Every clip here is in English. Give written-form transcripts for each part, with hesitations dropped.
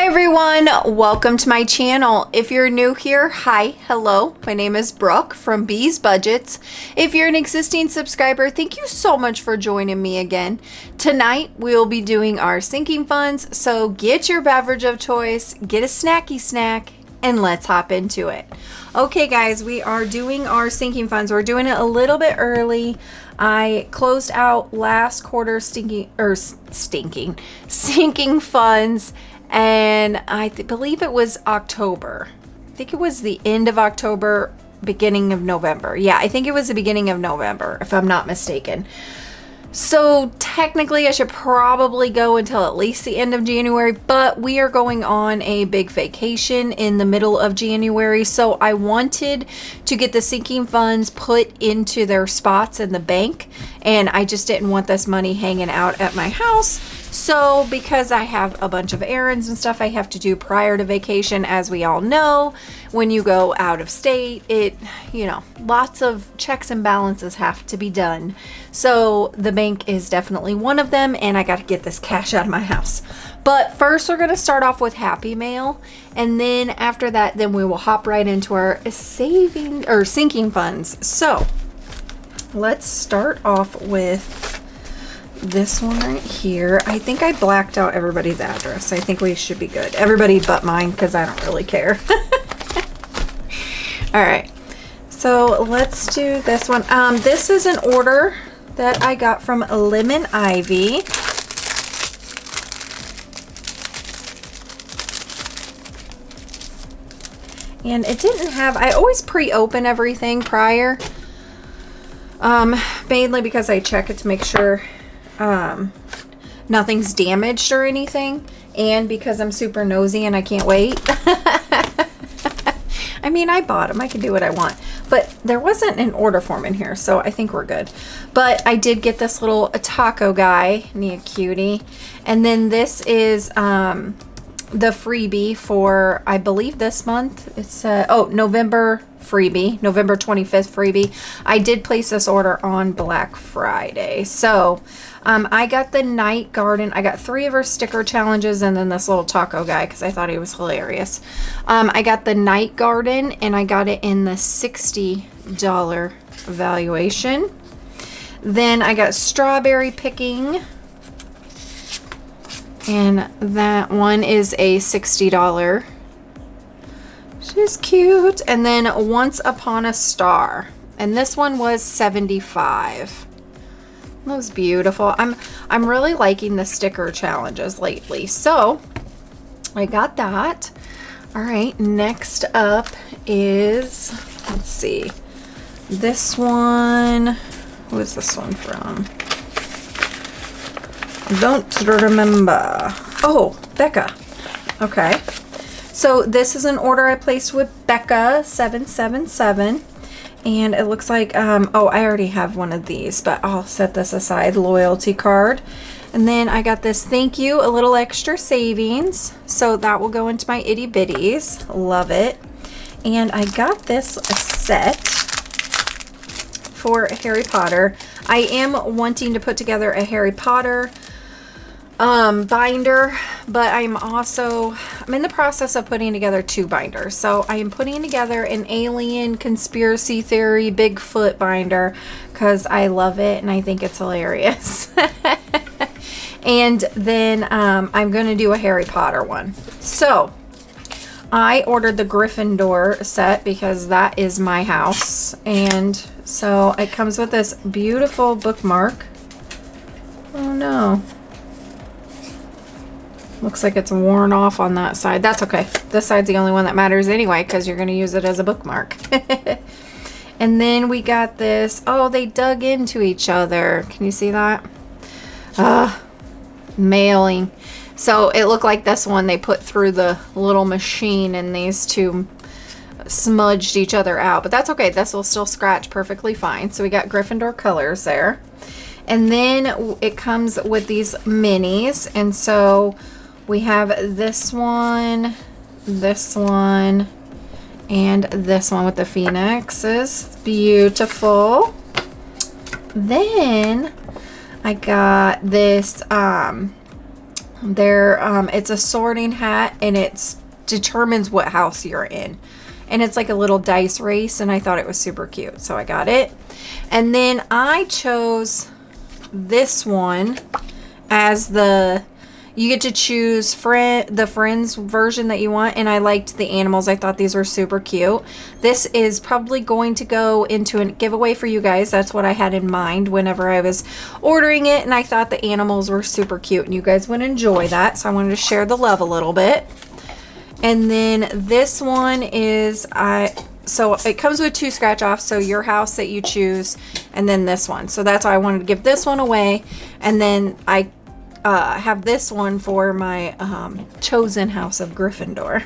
everyone, welcome to my channel. If you're new here, hi, hello, my name is Brooke from Bees Budgets. If you're an existing subscriber, thank you so much for joining me again. Tonight we'll be doing our sinking funds, so get your beverage of choice, get a snacky snack, and let's hop into it. Okay guys, we are doing our sinking funds. We're doing it a little bit early. I closed out last quarter sinking funds, and I believe it was October. I think it was the end of October, beginning of November. Yeah, I think it was the beginning of November, if I'm not mistaken. So technically I should probably go until at least the end of January, but we are going on a big vacation in the middle of January. So I wanted to get the sinking funds put into their spots in the bank, and I just didn't want this money hanging out at my house. So because I have a bunch of errands and stuff I have to do prior to vacation, as we all know, when you go out of state, lots of checks and balances have to be done. So the bank is definitely one of them, and I got to get this cash out of my house. But first we're going to start off with Happy Mail, and then after that, then we will hop right into our sinking funds. So let's start off with this one right here. I think I blacked out everybody's address. I think we should be good. Everybody but mine, because I don't really care. All right, so let's do this one. This is an order that I got from Lemon Ivy. And it didn't have, I always pre-open everything prior, mainly because I check it to make sure nothing's damaged or anything, and because I'm super nosy and I can't wait. I mean, I bought them, I can do what I want, but there wasn't an order form in here, so I think we're good. But I did get this little taco guy, Nia Cutie, and then this is the freebie for, I believe, this month. It's November freebie, November 25th freebie. I did place this order on Black Friday. So I got the night garden. I got 3 of her sticker challenges and then this little taco guy because I thought he was hilarious. I got the night garden, and I got it in the $60 valuation. Then I got strawberry picking, and that one is a $60. She's cute. And then Once Upon a Star, and this one was $75. That was beautiful. I'm really liking the sticker challenges lately, so I got that. All right, next up is, let's see, this one. Who is this one from? Don't remember. Oh, Becca. Okay. So this is an order I placed with Becca 777, and it looks like I already have one of these, but I'll set this aside. Loyalty card. And then I got this thank you, a little extra savings, so that will go into my itty bitties. Love it. And I got this set for Harry Potter. I am wanting to put together a Harry Potter binder, but I'm in the process of putting together 2 binders. So I am putting together an alien conspiracy theory Bigfoot binder because I love it and I think it's hilarious. And then I'm going to do a Harry Potter one. So I ordered the Gryffindor set because that is my house, and so it comes with this beautiful bookmark. Oh no. Looks like it's worn off on that side. That's okay. This side's the only one that matters anyway because you're going to use it as a bookmark. And then we got this. Oh, they dug into each other. Can you see that? Mailing. So it looked like this one they put through the little machine, and these 2 smudged each other out. But that's okay. This will still scratch perfectly fine. So we got Gryffindor colors there. And then it comes with these minis. And so we have this one, and this one with the phoenixes. Beautiful. Then I got this It's a sorting hat, and it's determines what house you're in. And it's like a little dice race, and I thought it was super cute, so I got it. And then I chose this one as you get to choose the friends version that you want, and I liked the animals. I thought these were super cute. This is probably going to go into a giveaway for you guys. That's what I had in mind whenever I was ordering it, and I thought the animals were super cute and you guys would enjoy that, so I wanted to share the love a little bit. And then this one is, so it comes with 2 scratch offs, so your house that you choose, and then this one. So that's why I wanted to give this one away. And then I have this one for my chosen house of Gryffindor.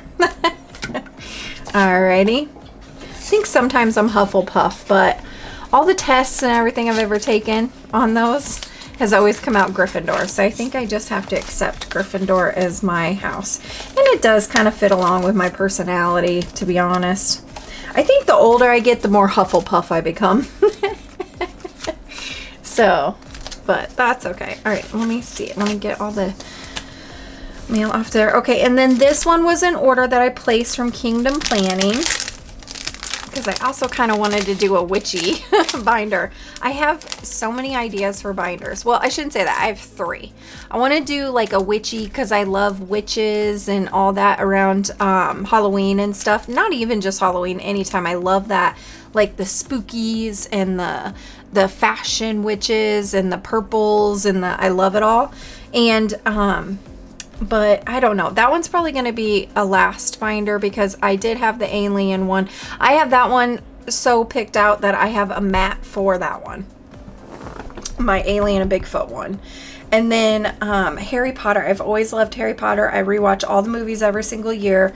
Alrighty. I think sometimes I'm Hufflepuff, but all the tests and everything I've ever taken on those has always come out Gryffindor. So I think I just have to accept Gryffindor as my house. And it does kind of fit along with my personality, to be honest. I think the older I get, the more Hufflepuff I become. So, but that's okay. All right, let me see. Let me get all the mail off there. Okay, and then this one was an order that I placed from Kingdom Planning, because I also kind of wanted to do a witchy binder. I have so many ideas for binders. Well, I shouldn't say that. I have 3. I want to do like a witchy, because I love witches and all that around Halloween and stuff. Not even just Halloween, anytime. I love that, like the spookies and the fashion witches and the purples and I love it all. And but I don't know. That one's probably going to be a last binder, because I did have the alien one. I have that one so picked out that I have a mat for that one. My alien and Bigfoot one. And then Harry Potter. I've always loved Harry Potter. I rewatch all the movies every single year.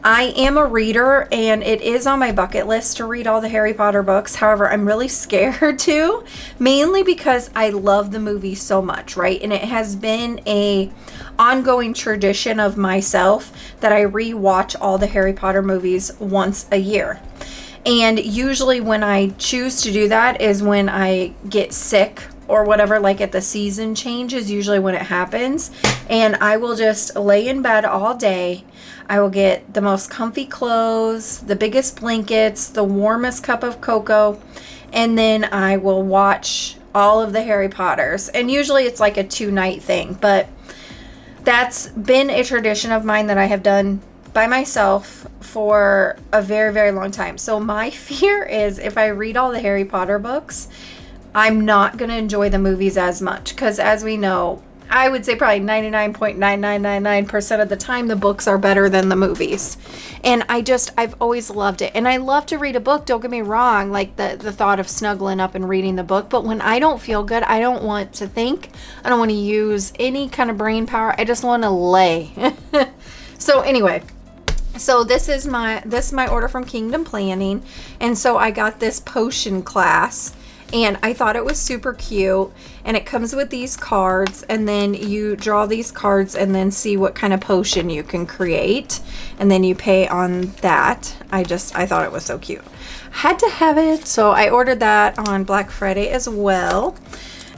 I am a reader, and it is on my bucket list to read all the Harry Potter books. However, I'm really scared to, mainly because I love the movie so much, right? And it has been a ongoing tradition of myself that I rewatch all the Harry Potter movies once a year. And usually when I choose to do that is when I get sick or whatever, like at the season change is usually when it happens. And I will just lay in bed all day. I will get the most comfy clothes, the biggest blankets, the warmest cup of cocoa, and then I will watch all of the Harry Potters. And usually it's like a 2-night thing, but that's been a tradition of mine that I have done by myself for a very, very long time. So my fear is if I read all the Harry Potter books, I'm not going to enjoy the movies as much, because as we know, I would say probably 99.9999% of the time the books are better than the movies. And I've always loved it. And I love to read a book, don't get me wrong, like the thought of snuggling up and reading the book. But when I don't feel good, I don't want to think. I don't want to use any kind of brain power. I just want to lay. So anyway, so this is my order from Kingdom Planning. And so I got this potion class. And I thought it was super cute, and it comes with these cards, and then you draw these cards and then see what kind of potion you can create, and then you pay on that. I thought it was so cute. Had to have it, so I ordered that on Black Friday as well.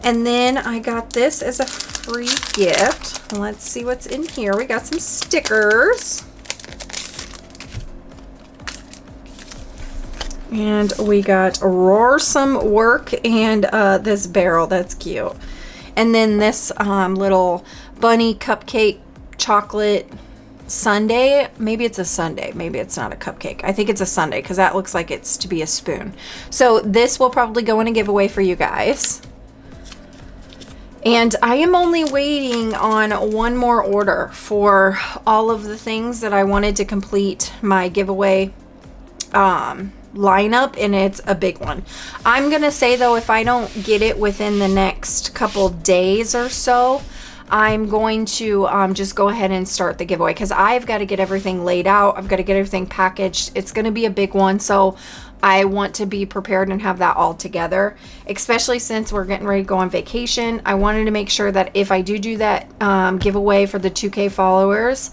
And then I got this as a free gift. Let's see what's in here. We got some stickers. And we got Roarsome Work and this barrel. That's cute. And then this little bunny cupcake chocolate sundae. Maybe it's a sundae. Maybe it's not a cupcake. I think it's a sundae because that looks like it's to be a spoon. So this will probably go in a giveaway for you guys. And I am only waiting on one more order for all of the things that I wanted to complete my giveaway lineup, and it's a big one. I'm gonna say though, if I don't get it within the next couple days or so, I'm going to just go ahead and start the giveaway, because I've got to get everything laid out. I've got to get everything packaged. It's going to be a big one, so I want to be prepared and have that all together, especially since we're getting ready to go on vacation. I wanted to make sure that if I do that giveaway for the 2K followers,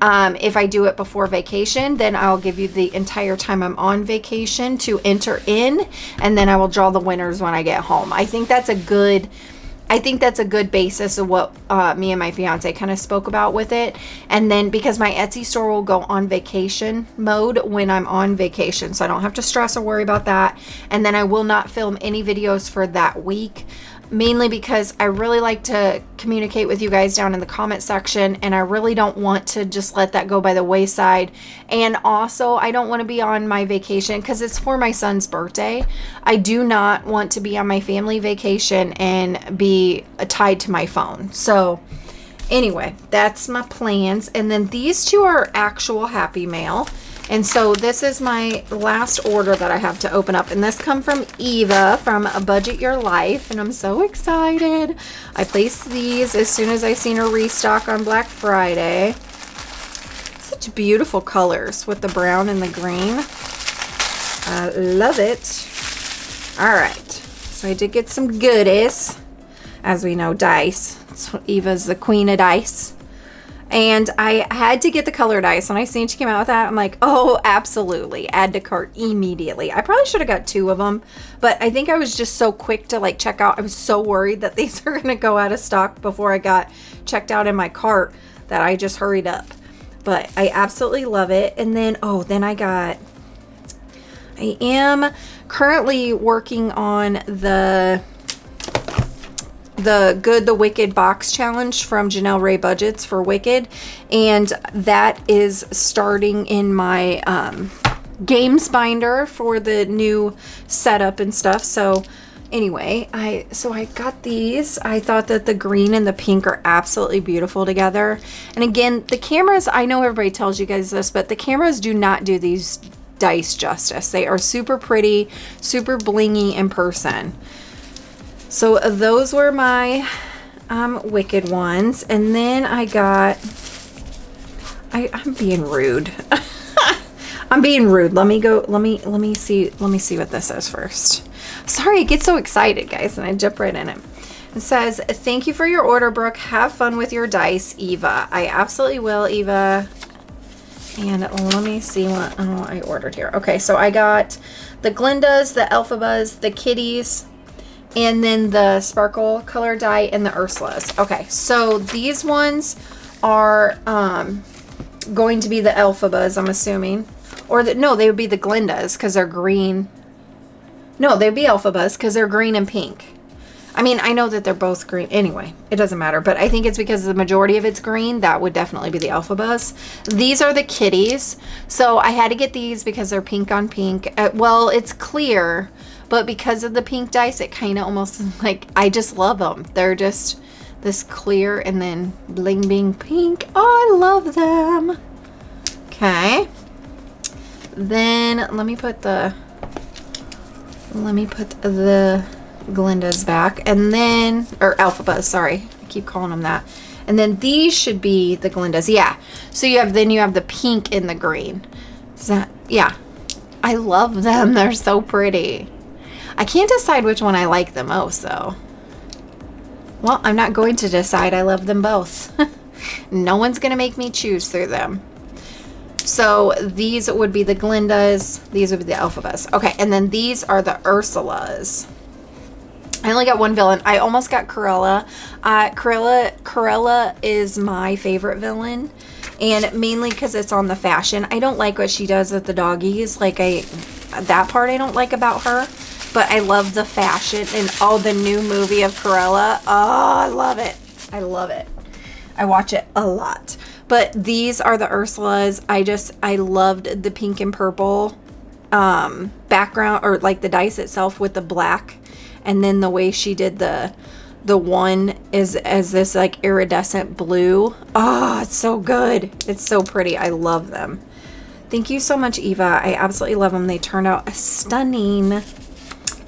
if I do it before vacation, then I'll give you the entire time I'm on vacation to enter in, and then I will draw the winners when I get home. I think that's a good I think that's a good basis of what me and my fiance kind of spoke about with it. And then because my Etsy store will go on vacation mode when I'm on vacation, so I don't have to stress or worry about that. And then I will not film any videos for that week, mainly because I really like to communicate with you guys down in the comment section, and I really don't want to just let that go by the wayside. And also, I don't want to be on my vacation because it's for my son's birthday. I do not want to be on my family vacation and be tied to my phone. So anyway, that's my plans. And then these two are actual Happy Mail. And so this is my last order that I have to open up. And this come from Eva from Budget Your Life. And I'm so excited. I placed these as soon as I seen her restock on Black Friday. Such beautiful colors with the brown and the green. I love it. All right. So I did get some goodies. As we know, dice. Eva's the queen of dice. And I had to get the colored dice. When I seen she came out with that, I'm like, oh, absolutely. Add to cart immediately. I probably should have got 2 of them, but I think I was just so quick to like check out. I was so worried that these are going to go out of stock before I got checked out in my cart that I just hurried up. But I absolutely love it. And then, I am currently working on the Good the Wicked box challenge from Janelle Ray Budgets for Wicked, and that is starting in my games binder for the new setup and stuff. So anyway, I got these. I thought that the green and the pink are absolutely beautiful together. And again, the cameras, I know everybody tells you guys this, but the cameras do not do these dice justice. They are super pretty, super blingy in person. So those were my Wicked ones. And then I got, I'm being rude. I'm being rude. Let me see what this is first. Sorry, I get so excited, guys, and I jump right in it. It says, thank you for your order, Brooke. Have fun with your dice, Eva. I absolutely will, Eva. And let me see what I ordered here. Okay, so I got the Glindas, the Elphabas, the Kitties, and then the sparkle color die and the Ursulas. Okay, so these ones are going to be the Elphabas, I'm assuming. Or no, they would be the Glindas because they're green. No, they'd be Elphabas because they're green and pink. I mean, I know that they're both green. Anyway, it doesn't matter. But I think it's because the majority of it's green. That would definitely be the Elphabas. These are the Kitties. So I had to get these because they're pink on pink. Well, it's clear. But because of the pink dice, it kind of almost like, I just love them. They're just this clear and then bling bling pink. Oh, I love them. Okay. Then let me put the Glindas back. And then, or Elphabas, sorry. I keep calling them that. And then these should be the Glindas. Yeah. So you have the pink and the green. Is that, yeah. I love them. They're so pretty. I can't decide which one I like the most, though. Well, I'm not going to decide. I love them both. No one's going to make me choose through them. So these would be the Glindas. These would be the Elphabas. Okay, and then these are the Ursulas. I only got one villain. I almost got Cruella. Cruella is my favorite villain. And mainly because it's on the fashion. I don't like what she does with the doggies. That part I don't like about her. But I love the fashion and all the new movie of Cruella. Oh, I love it. I love it. I watch it a lot. But these are the Ursulas. I loved the pink and purple background, or like the dice itself with the black. And then the way she did the one is as this like iridescent blue. Oh, it's so good. It's so pretty. I love them. Thank you so much, Eva. I absolutely love them. They turned out stunning.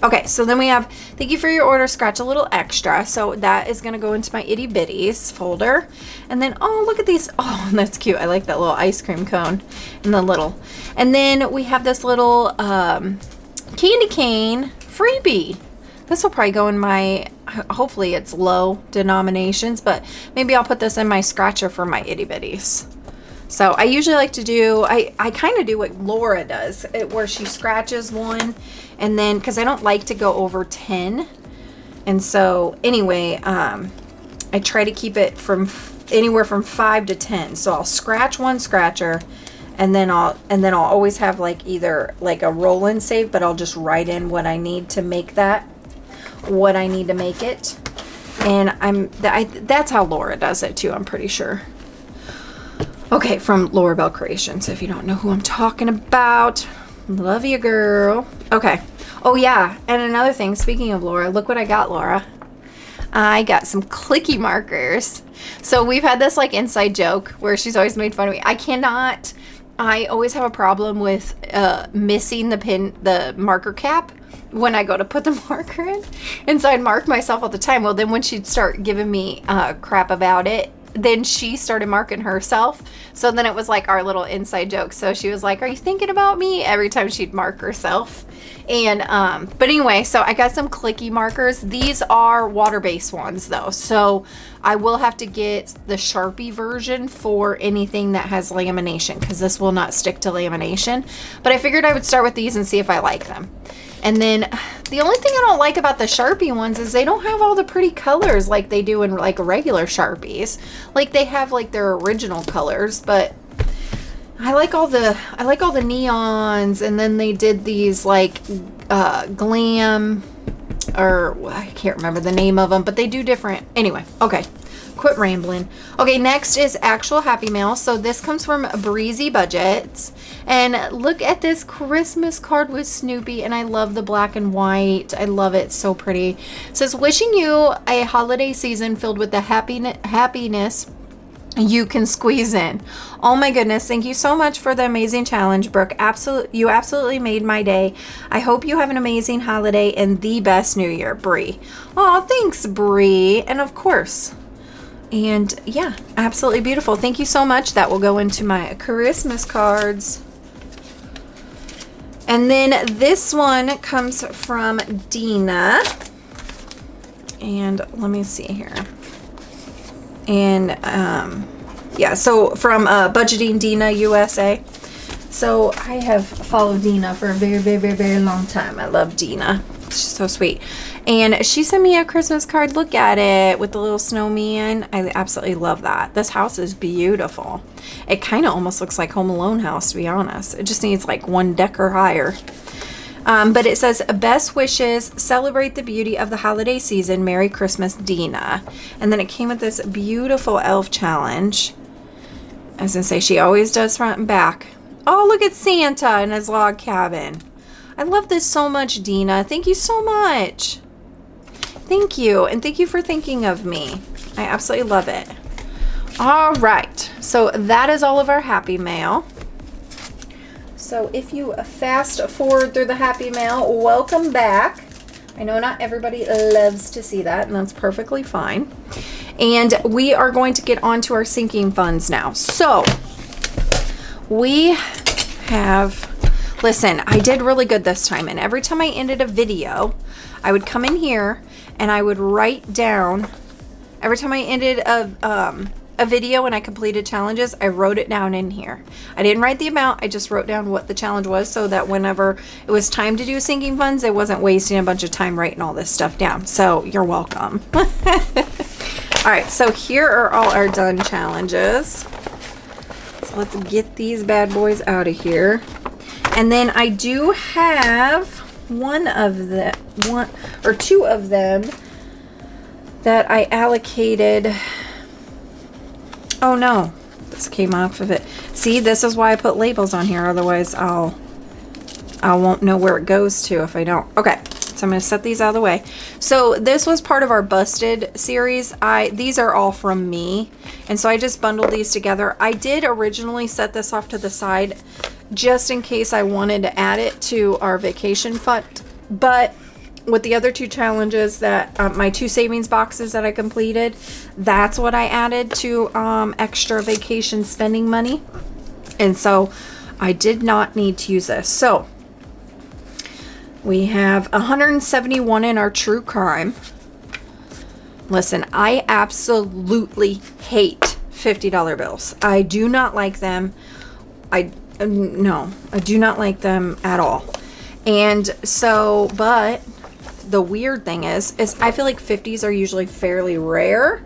Okay, so then we have, thank you for your order, scratch a little extra. So that is going to go into my itty bitties folder. And then, oh, look at these. Oh, that's cute. I like that little ice cream cone and the little. And then we have this little candy cane freebie. This will probably go in my, hopefully it's low denominations, but maybe I'll put this in my scratcher for my itty bitties. So I usually like to do, I kind of do what Laura does, where she scratches one, and then, because I don't like to go over 10, And so anyway, I try to keep it from anywhere from 5 to 10. So I'll scratch one scratcher, and then I'll always have like either like a roll and save, but I'll just write in what I need to make that, what I need to make it. And that's how Laura does it too, I'm pretty sure. Okay, from Laura Bell Creations, if you don't know who I'm talking about. Love you, girl. Okay. Oh yeah, and another thing, speaking of Laura, look what I got, Laura. I got some clicky markers. So we've had this like inside joke where she's always made fun of me. I always have a problem with missing the marker cap when I go to put the marker in. And so I'd mark myself all the time. Well, then when she'd start giving me crap about it, then she started marking herself. So then it was like our little inside joke. So she was like, "Are you thinking about me?" every time she'd mark herself. And but anyway, so I got some clicky markers. These are water-based ones though, so I will have to get the Sharpie version for anything that has lamination, because this will not stick to lamination. But I figured I would start with these and see if I like them. And then the only thing I don't like about the Sharpie ones is they don't have all the pretty colors like they do in like regular Sharpies. Like they have like their original colors, but I like all the neons. And then they did these like glam, or I can't remember the name of them, but they do different. Anyway, okay, quit rambling. Okay, next is actual Happy Mail. So this comes from Breezy Budgets, and look at this Christmas card with Snoopy, and I love the black and white. I love it, so pretty. It says, "Wishing you a holiday season filled with the happiness you can squeeze in." Oh my goodness, thank you so much for the amazing challenge, Brooke. You absolutely made my day. I hope you have an amazing holiday and the best new year, Bree. Oh, thanks, Bree. And of course, and yeah, absolutely beautiful. Thank you so much. That will go into my Christmas cards. And then this one comes from Dina, and let me see here. And yeah, so from Budgeting Dina USA. So I have followed Dina for a very, very, very, very long time. I love Dina. She's so sweet. And she sent me a Christmas card. Look at it with the little snowman. I absolutely love that. This house is beautiful. It kind of almost looks like Home Alone house, to be honest. It just needs like one decker higher. But it says, "Best wishes, celebrate the beauty of the holiday season. Merry Christmas, Dina." And then it came with this beautiful elf challenge. I was going to say, she always does front and back. Oh, look at Santa in his log cabin. I love this so much, Dina. Thank you so much. Thank you. And thank you for thinking of me. I absolutely love it. All right. So that is all of our Happy Mail. So if you fast forward through the Happy Mail, welcome back. I know not everybody loves to see that, and that's perfectly fine. And we are going to get on to our sinking funds now. So we have, listen, I did really good this time. And every time I ended a video, I would come in here and I would write down, every time I ended a video and I completed challenges, I wrote it down in here. I didn't write the amount, I just wrote down what the challenge was, so that whenever it was time to do sinking funds, I wasn't wasting a bunch of time writing all this stuff down. So you're welcome. All right, so here are all our done challenges. So let's get these bad boys out of here. And then I do have one or two of them that I allocated. Oh no, this came off of it. See, this is why I put labels on here. Otherwise I won't know where it goes to if I don't. Okay, so I'm gonna set these out of the way. So this was part of our Busted series. These are all from me. And so I just bundled these together. I did originally set this off to the side just in case I wanted to add it to our vacation fund. But with the other two challenges that my two savings boxes that I completed, that's what I added to extra vacation spending money. And so I did not need to use this. So we have 171 in our true crime. Listen, I absolutely hate $50 bills. I do not like them. No, I do not like them at all. And so, but the weird thing is I feel like 50s are usually fairly rare.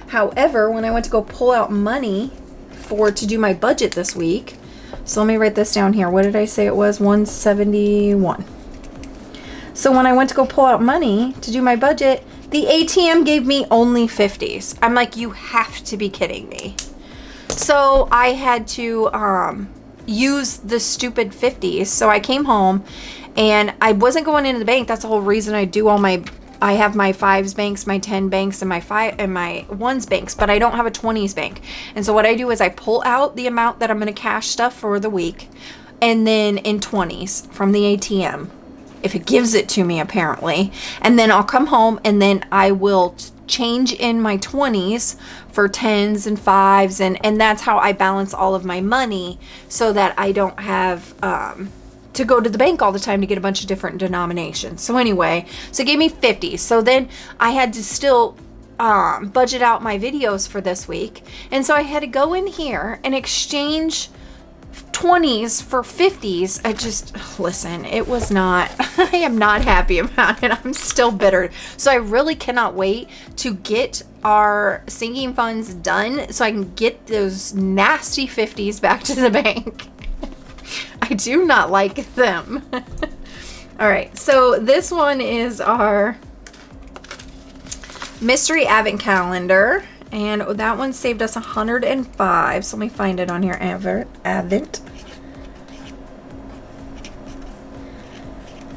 However, when I went to go pull out money to do my budget this week, so let me write this down here. What did I say it was? 171. So when I went to go pull out money to do my budget, the ATM gave me only 50s. I'm like, you have to be kidding me. So I had to use the stupid 50s. So I came home and I wasn't going into the bank. That's the whole reason I do I have my 5s banks, my 10 banks, and my 1s banks, but I don't have a 20s bank. And so what I do is I pull out the amount that I'm going to cash stuff for the week, and then in 20s from the ATM, if it gives it to me apparently, and then I'll come home and then I will change in my 20s for 10s and 5s, and that's how I balance all of my money so that I don't have to go to the bank all the time to get a bunch of different denominations. So anyway, so it gave me 50. So then I had to still budget out my videos for this week. And so I had to go in here and exchange 20s for 50s. I just, listen, it was not, I am not happy about it. I'm still bitter. So I really cannot wait to get our sinking funds done so I can get those nasty 50s back to the bank. I do not like them. All right, so this one is our mystery advent calendar, and that one saved us 105. So let me find it on here. Advent.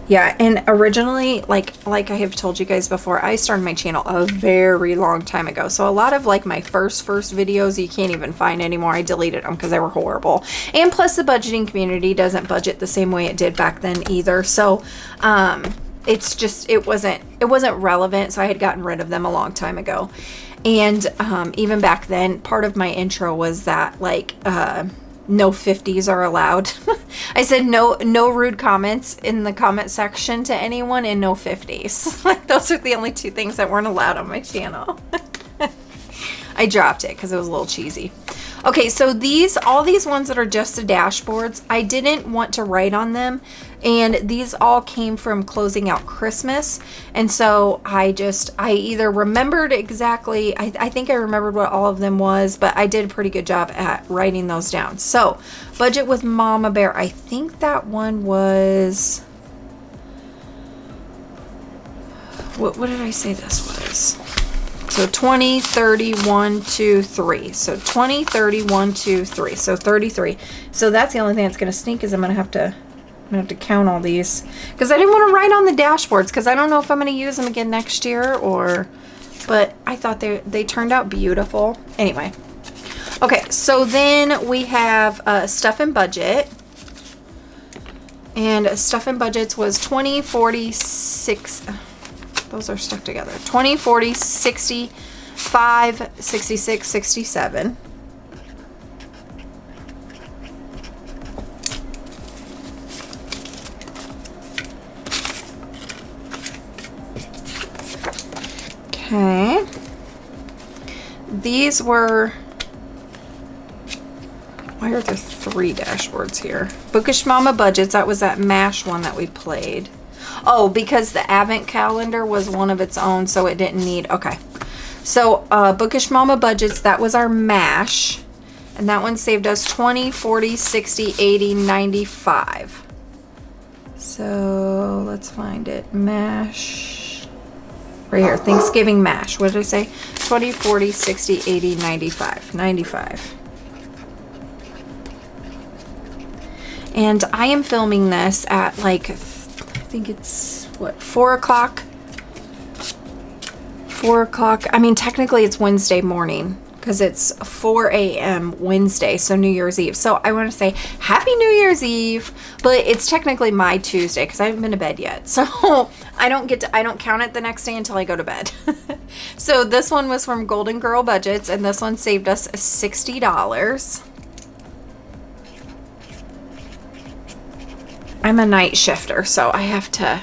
Yeah, and originally, like I have told you guys before, I started my channel a very long time ago. So a lot of like my first videos you can't even find anymore. I deleted them because they were horrible. And plus the budgeting community doesn't budget the same way it did back then either. So it's just, it wasn't relevant. So I had gotten rid of them a long time ago. And even back then, part of my intro was that like no 50s are allowed. I said no rude comments in the comment section to anyone, and no 50s. Like those are the only two things that weren't allowed on my channel. I dropped it because it was a little cheesy. Okay, so all these ones that are just the dashboards, I didn't want to write on them, and these all came from closing out Christmas. And so I either remembered exactly, I think I remembered what all of them was, but I did a pretty good job at writing those down. So budget with Mama Bear, I think that one was, what did I say this was? So 20, 30, 1, 2, 3. So 20, 30, 1, 2, 3. So 33. So that's the only thing that's going to stink is I'm going to have to count all these. Because I didn't want to write on the dashboards because I don't know if I'm going to use them again next year but I thought they turned out beautiful. Anyway. Okay, so then we have Stuff and Budget. And Stuff and Budgets was 20, 40, 6... Those are stuck together. 20, 40, 60, 5, 66, 67. Okay. These were... Why are there 3 dashboards here? Bookish Mama Budgets. That was that MASH one that we played. Oh, because the Advent calendar was one of its own, so it didn't need... Okay. So, Bookish Mama Budgets, that was our MASH. And that one saved us 20, 40, 60, 80, 95. So, let's find it. MASH. Right here. Thanksgiving MASH. What did I say? 20, 40, 60, 80, 95. 95. And I am filming this at like... I think it's what, 4 o'clock. I mean, technically it's Wednesday morning because it's 4 a.m. Wednesday, so New Year's Eve. So I want to say Happy New Year's Eve, but it's technically my Tuesday because I haven't been to bed yet. So I don't count it the next day until I go to bed. So this one was from Golden Girl Budgets, and this one saved us $60. I'm a night shifter, so I have to,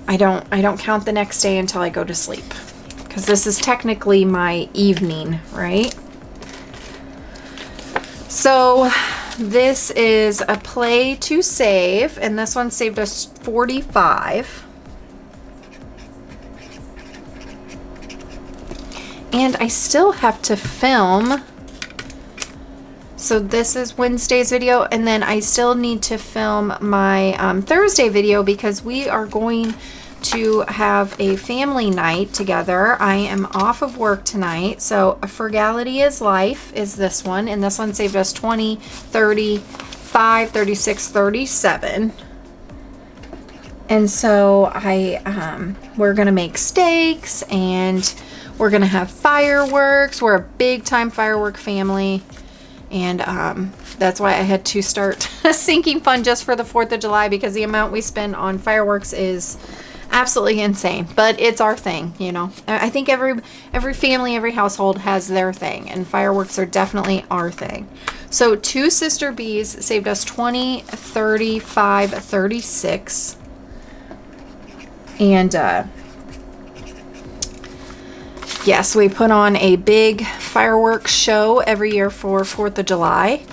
I don't count the next day until I go to sleep. Because this is technically my evening, right? So this is a play to save, and this one saved us 45. And I still have to film. So this is Wednesday's video, and then I still need to film my Thursday video because we are going to have a family night together. I am off of work tonight, so Frugality is Life is this one, and this one saved us 20, 30, 5, 36, 37. And so we're gonna make steaks and we're gonna have fireworks. We're a big time firework family. And that's why I had to start a sinking fund just for the 4th of July, because the amount we spend on fireworks is absolutely insane. But it's our thing, you know. I think every family, every household has their thing, and fireworks are definitely our thing. So 2 Sister Bees saved us 20, 35, 36. And yes, we put on a big fireworks show every year for 4th of July.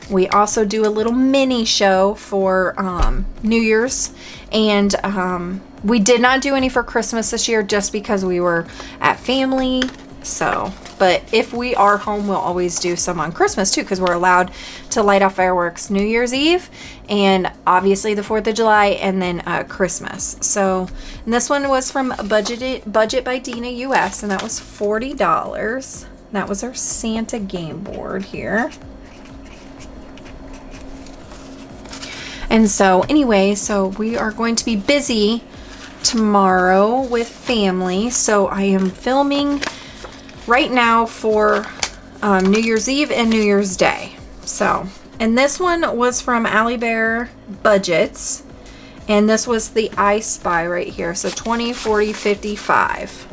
We also do a little mini show for New Year's. And we did not do any for Christmas this year just because we were at family. So, but if we are home, we'll always do some on Christmas too, because we're allowed to light off fireworks New Year's Eve and obviously the 4th of July and then Christmas. So, and this one was from Budget by Dina US, and that was $40. That was our Santa game board here. And so anyway, so we are going to be busy tomorrow with family. So I am filming right now for New Year's Eve and New Year's Day. So, and this one was from Allie Bear Budgets, and this was the I Spy right here. So 20, 40, 55.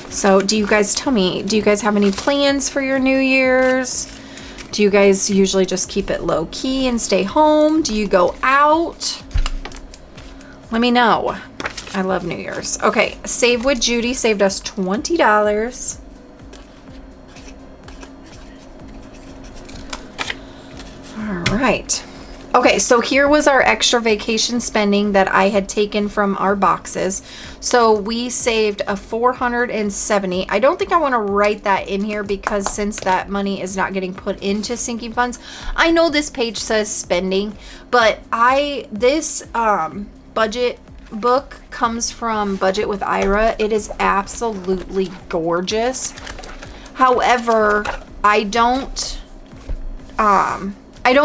So do you guys tell me, do you guys have any plans for your New Year's? Do you guys usually just keep it low key and stay home? Do you go out? Let me know. I love New Year's. Okay, Save with Judy saved us $20. All right. Okay, so here was our extra vacation spending that I had taken from our boxes. So we saved a $470. I don't think I want to write that in here because since that money is not getting put into sinking funds, I know this page says spending, but this budget book comes from Budget with Ira. It is absolutely gorgeous. However, I don't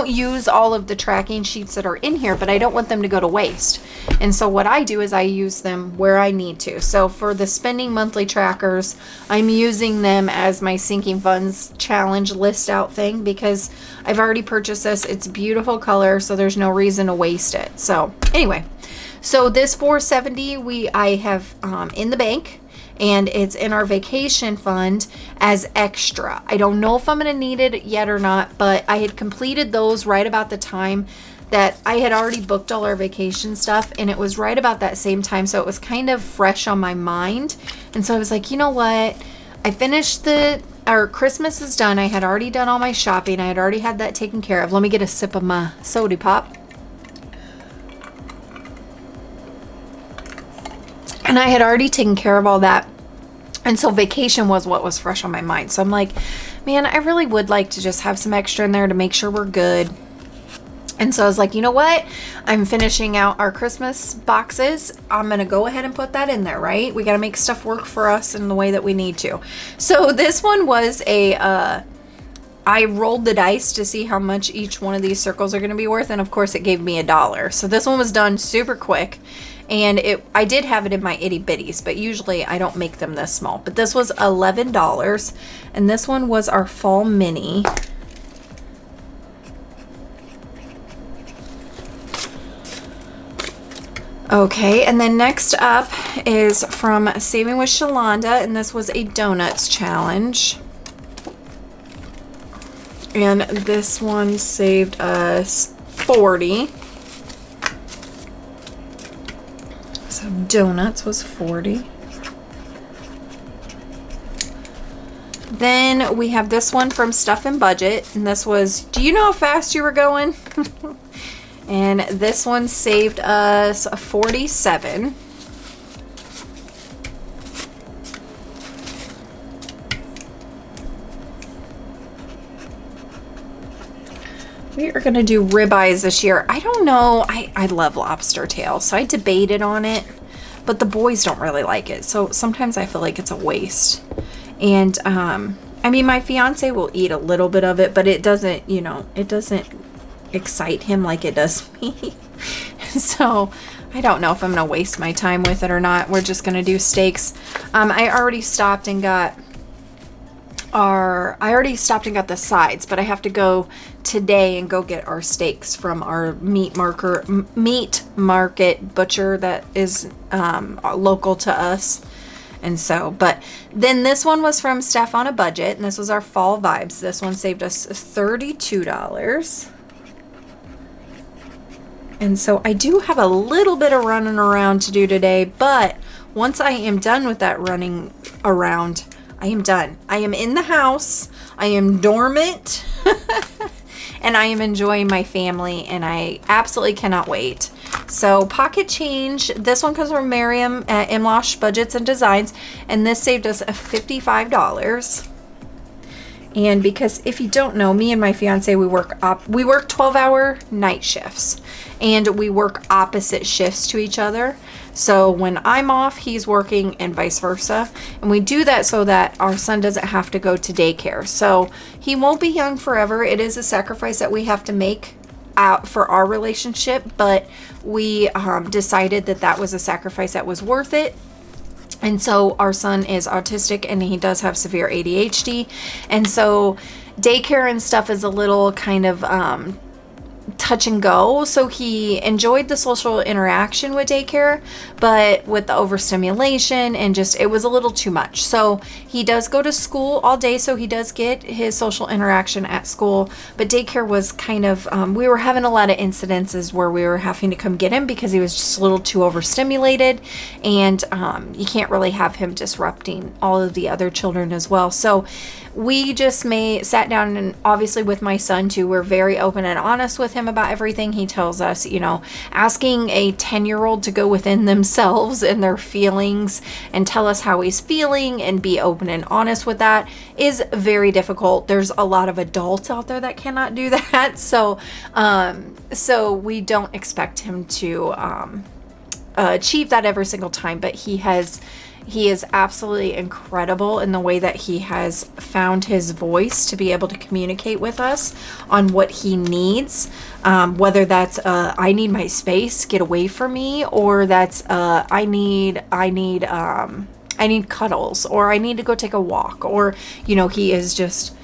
use all of the tracking sheets that are in here, but I don't want them to go to waste. And so what I do is I use them where I need to. So for the spending monthly trackers, I'm using them as my sinking funds challenge list out thing because I've already purchased this. It's beautiful color, so there's no reason to waste it. So anyway, so this $470 I have in the bank, and it's in our vacation fund as extra. I don't know if I'm going to need it yet or not, but I had completed those right about the time that I had already booked all our vacation stuff, and it was right about that same time, so it was kind of fresh on my mind. And so I was like, you know what? I finished our Christmas is done. I had already done all my shopping. I had already had that taken care of. Let me get a sip of my soda pop. And I had already taken care of all that. And so vacation was what was fresh on my mind. So I'm like, man, I really would like to just have some extra in there to make sure we're good. And so I was like, you know what? I'm finishing out our Christmas boxes. I'm going to go ahead and put that in there, right? We got to make stuff work for us in the way that we need to. So this one was I rolled the dice to see how much each one of these circles are going to be worth. And of course it gave me $1. So this one was done super quick. And I did have it in my itty bitties, but usually I don't make them this small. But this was $11. And this one was our fall mini. Okay, and then next up is from Saving with Shalonda, and this was a donuts challenge. And this one saved us $40. So donuts was $40. Then we have this one from Stuff and Budget, and this was, do you know how fast you were going? And this one saved us $47. We are gonna do ribeyes this year. I don't know, I love lobster tail, so I debated on it, but the boys don't really like it. So sometimes I feel like it's a waste. And I mean, my fiance will eat a little bit of it, but it doesn't, you know, it doesn't excite him like it does me. So I don't know if I'm gonna waste my time with it or not. We're just gonna do steaks. I already stopped and got the sides, but I have to go today and go get our steaks from our meat market butcher that is local to us. And so, but then this one was from Steph on a Budget, and this was our fall vibes. This one saved us $32. And so I do have a little bit of running around to do today, but once I am done with that running around, I am done. I am in the house. I am dormant. And I am enjoying my family, and I absolutely cannot wait. So pocket change, this one comes from Miriam at bsbudgets and Designs, and this saved us $55. And because if you don't know, me and my fiance, we work 12-hour night shifts, and we work opposite shifts to each other. So when I'm off, he's working, and vice versa. And we do that so that our son doesn't have to go to daycare. So he won't be young forever. It is a sacrifice that we have to make out for our relationship, but we decided that that was a sacrifice that was worth it. And so our son is autistic, and he does have severe ADHD. And so daycare and stuff is a little kind of touch and go. So he enjoyed the social interaction with daycare, but with the overstimulation and just, it was a little too much. So he does go to school all day, so he does get his social interaction at school, but daycare was kind of, we were having a lot of incidences where we were having to come get him because he was just a little too overstimulated, and you can't really have him disrupting all of the other children as well. So we just sat down, and obviously with my son too, we're very open and honest with him about everything. He tells us, you know, asking a 10-year-old to go within themselves and their feelings and tell us how he's feeling and be open and honest with that is very difficult. There's a lot of adults out there that cannot do that. So we don't expect him to achieve that every single time, but he is absolutely incredible in the way that he has found his voice to be able to communicate with us on what he needs, whether that's I need my space, get away from me, or that's I need cuddles, or I need to go take a walk, or, you know, he is just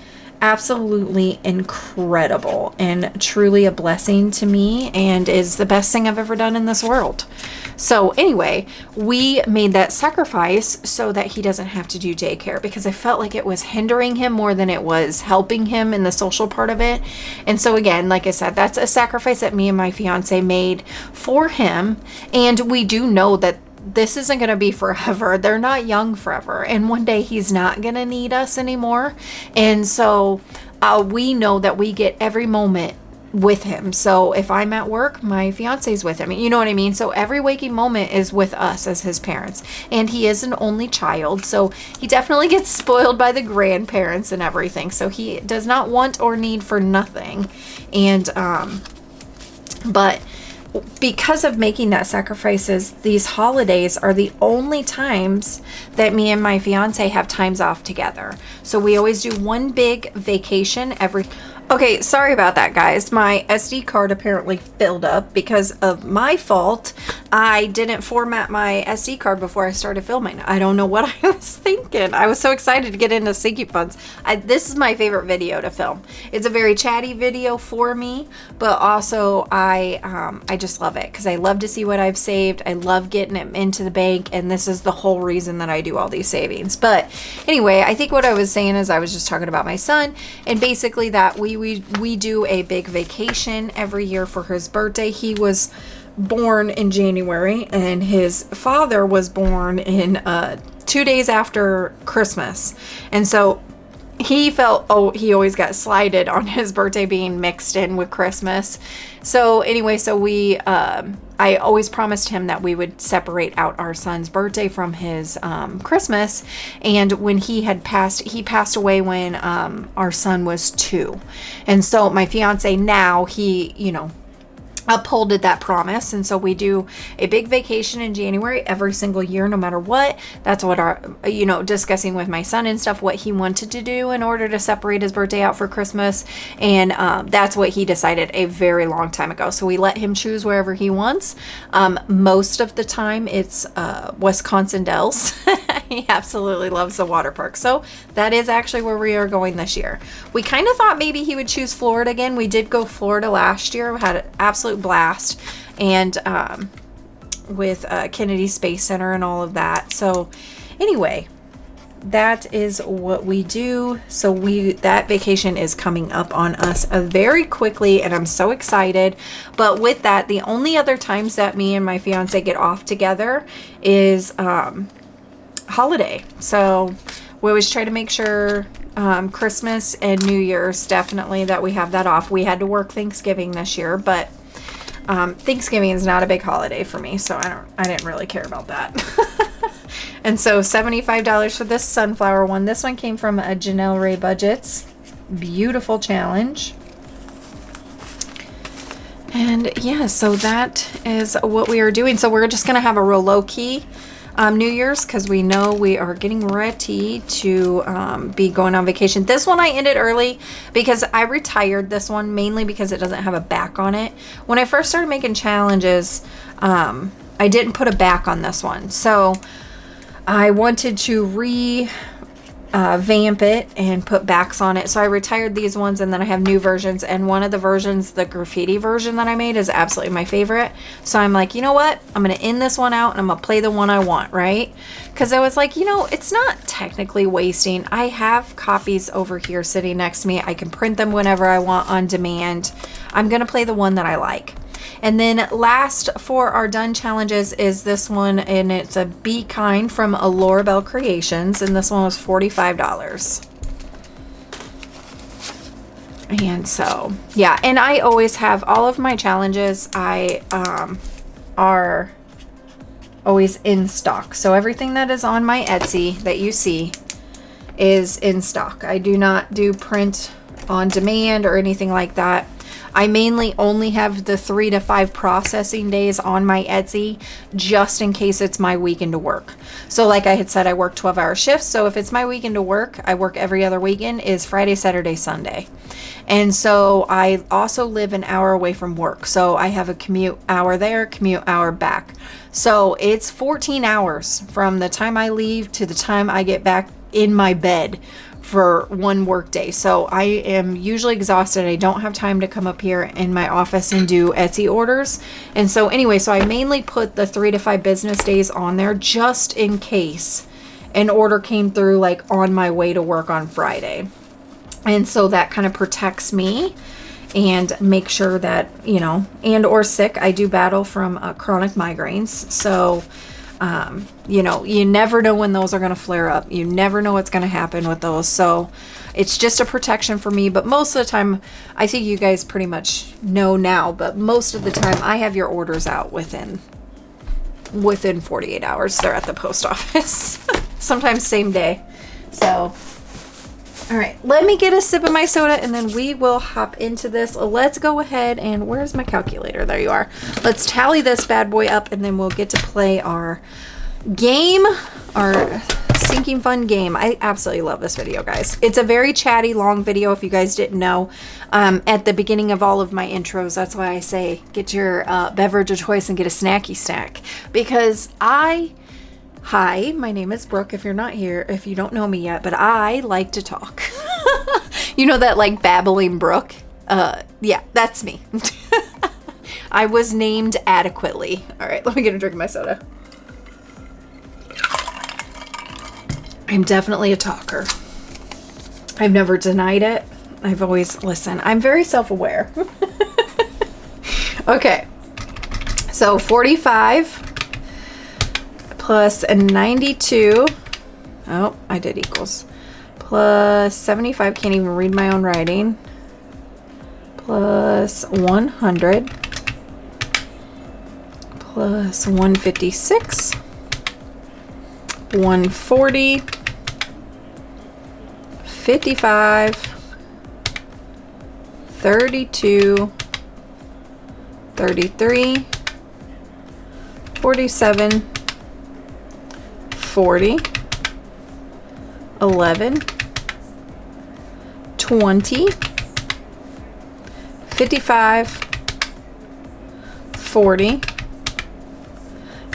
absolutely incredible and truly a blessing to me, and is the best thing I've ever done in this world. So anyway, we made that sacrifice so that he doesn't have to do daycare, because I felt like it was hindering him more than it was helping him in the social part of it. And so again, like I said, that's a sacrifice that me and my fiance made for him. And we do know that this isn't going to be forever. They're not young forever. And one day he's not going to need us anymore. And so we know that we get every moment with him. So if I'm at work, my fiance's with him. You know what I mean? So every waking moment is with us as his parents. And he is an only child, so he definitely gets spoiled by the grandparents and everything. So he does not want or need for nothing. And but because of making that sacrifices, these holidays are the only times that me and my fiance have times off together. So we always do one big vacation every... Okay, sorry about that, guys. My SD card apparently filled up because of my fault. I didn't format my SD card before I started filming. I don't know what I was thinking. I was so excited to get into Sinking Funds. This is my favorite video to film. It's a very chatty video for me, but also I just love it because I love to see what I've saved. I love getting it into the bank, and this is the whole reason that I do all these savings. But anyway, I think what I was saying is I was just talking about my son, and basically that we do a big vacation every year for his birthday. He was born in January, and his father was born in 2 days after Christmas. And so he felt, oh, he always got slighted on his birthday being mixed in with Christmas. So anyway, so I always promised him that we would separate out our son's birthday from his Christmas. And when he passed away when our son was 2. And so my fiance now, he, upholded that promise, and so we do a big vacation in January every single year, no matter what. That's what our, discussing with my son and stuff, what he wanted to do in order to separate his birthday out for Christmas, and that's what he decided a very long time ago. So we let him choose wherever he wants. Most of the time it's Wisconsin Dells. He absolutely loves the water park, so that is actually where we are going this year. We kind of thought maybe he would choose Florida again. We did go Florida last year. We had an absolute blast, and with Kennedy Space Center and all of that. So anyway, that is what we do. So that vacation is coming up on us very quickly, and I'm so excited. But with that, the only other times that me and my fiance get off together is holiday. So we always try to make sure Christmas and New Year's, definitely, that we have that off. We had to work Thanksgiving this year, but Thanksgiving is not a big holiday for me, so I didn't really care about that. And so $75 for this sunflower one. This one came from a Dillaway Budgets. Beautiful challenge. And yeah, so that is what we are doing. So we're just going to have a real low-key New Year's, because we know we are getting ready to be going on vacation. This one I ended early because I retired this one mainly because it doesn't have a back on it. When I first started making challenges, I didn't put a back on this one, so I wanted to vamp it and put backs on it. So I retired these ones, and then I have new versions, and one of the versions, the graffiti version that I made, is absolutely my favorite. So I'm like, you know what, I'm gonna end this one out and I'm gonna play the one I want, right? Because I was like, it's not technically wasting. I have copies over here sitting next to me. I can print them whenever I want on demand. I'm gonna play the one that I like. And then last for our done challenges is this one, and it's a Be Kind from Allure Bell Creations, and this one was $45. And so, yeah, and I always have all of my challenges, are always in stock. So everything that is on my Etsy that you see is in stock. I do not do print on demand or anything like that. I mainly only have the 3 to 5 processing days on my Etsy, just in case it's my weekend to work. So like I had said, I work 12-hour shifts. So if it's my weekend to work, I work every other weekend, is Friday, Saturday, Sunday. And so I also live an hour away from work. So I have a commute hour there, commute hour back. So it's 14 hours from the time I leave to the time I get back in my bed for one work day. So I am usually exhausted. I don't have time to come up here in my office and do Etsy orders. And so anyway, so I mainly put the 3 to 5 business days on there just in case an order came through like on my way to work on Friday. And so that kind of protects me and make sure that, and or sick. I do battle from chronic migraines. So you never know when those are going to flare up. You never know what's going to happen with those. So it's just a protection for me. But most of the time, I think you guys pretty much know now, but most of the time I have your orders out within 48 hours. They're at the post office, sometimes same day. So, all right, let me get a sip of my soda and then we will hop into this. Let's go ahead and where's my calculator? There you are. Let's tally this bad boy up and then we'll get to play our game, our sinking fun game. I absolutely love this video, guys. It's a very chatty, long video if you guys didn't know. At the beginning of all of my intros, that's why I say get your beverage of choice and get a snacky snack, because hi, my name is Brooke, if you're not here, if you don't know me yet, but I like to talk. You know that like babbling Brooke? Yeah, that's me. I was named adequately. All right, let me get a drink of my soda. I'm definitely a talker. I've never denied it. I've always listened. I'm very self-aware. Okay, so 45 plus a 92. Oh, I did equals. plus 75, can't even read my own writing, plus 100, plus 156, 140, 55, 32, 33, 47, 40, 11, 20, 55, 40,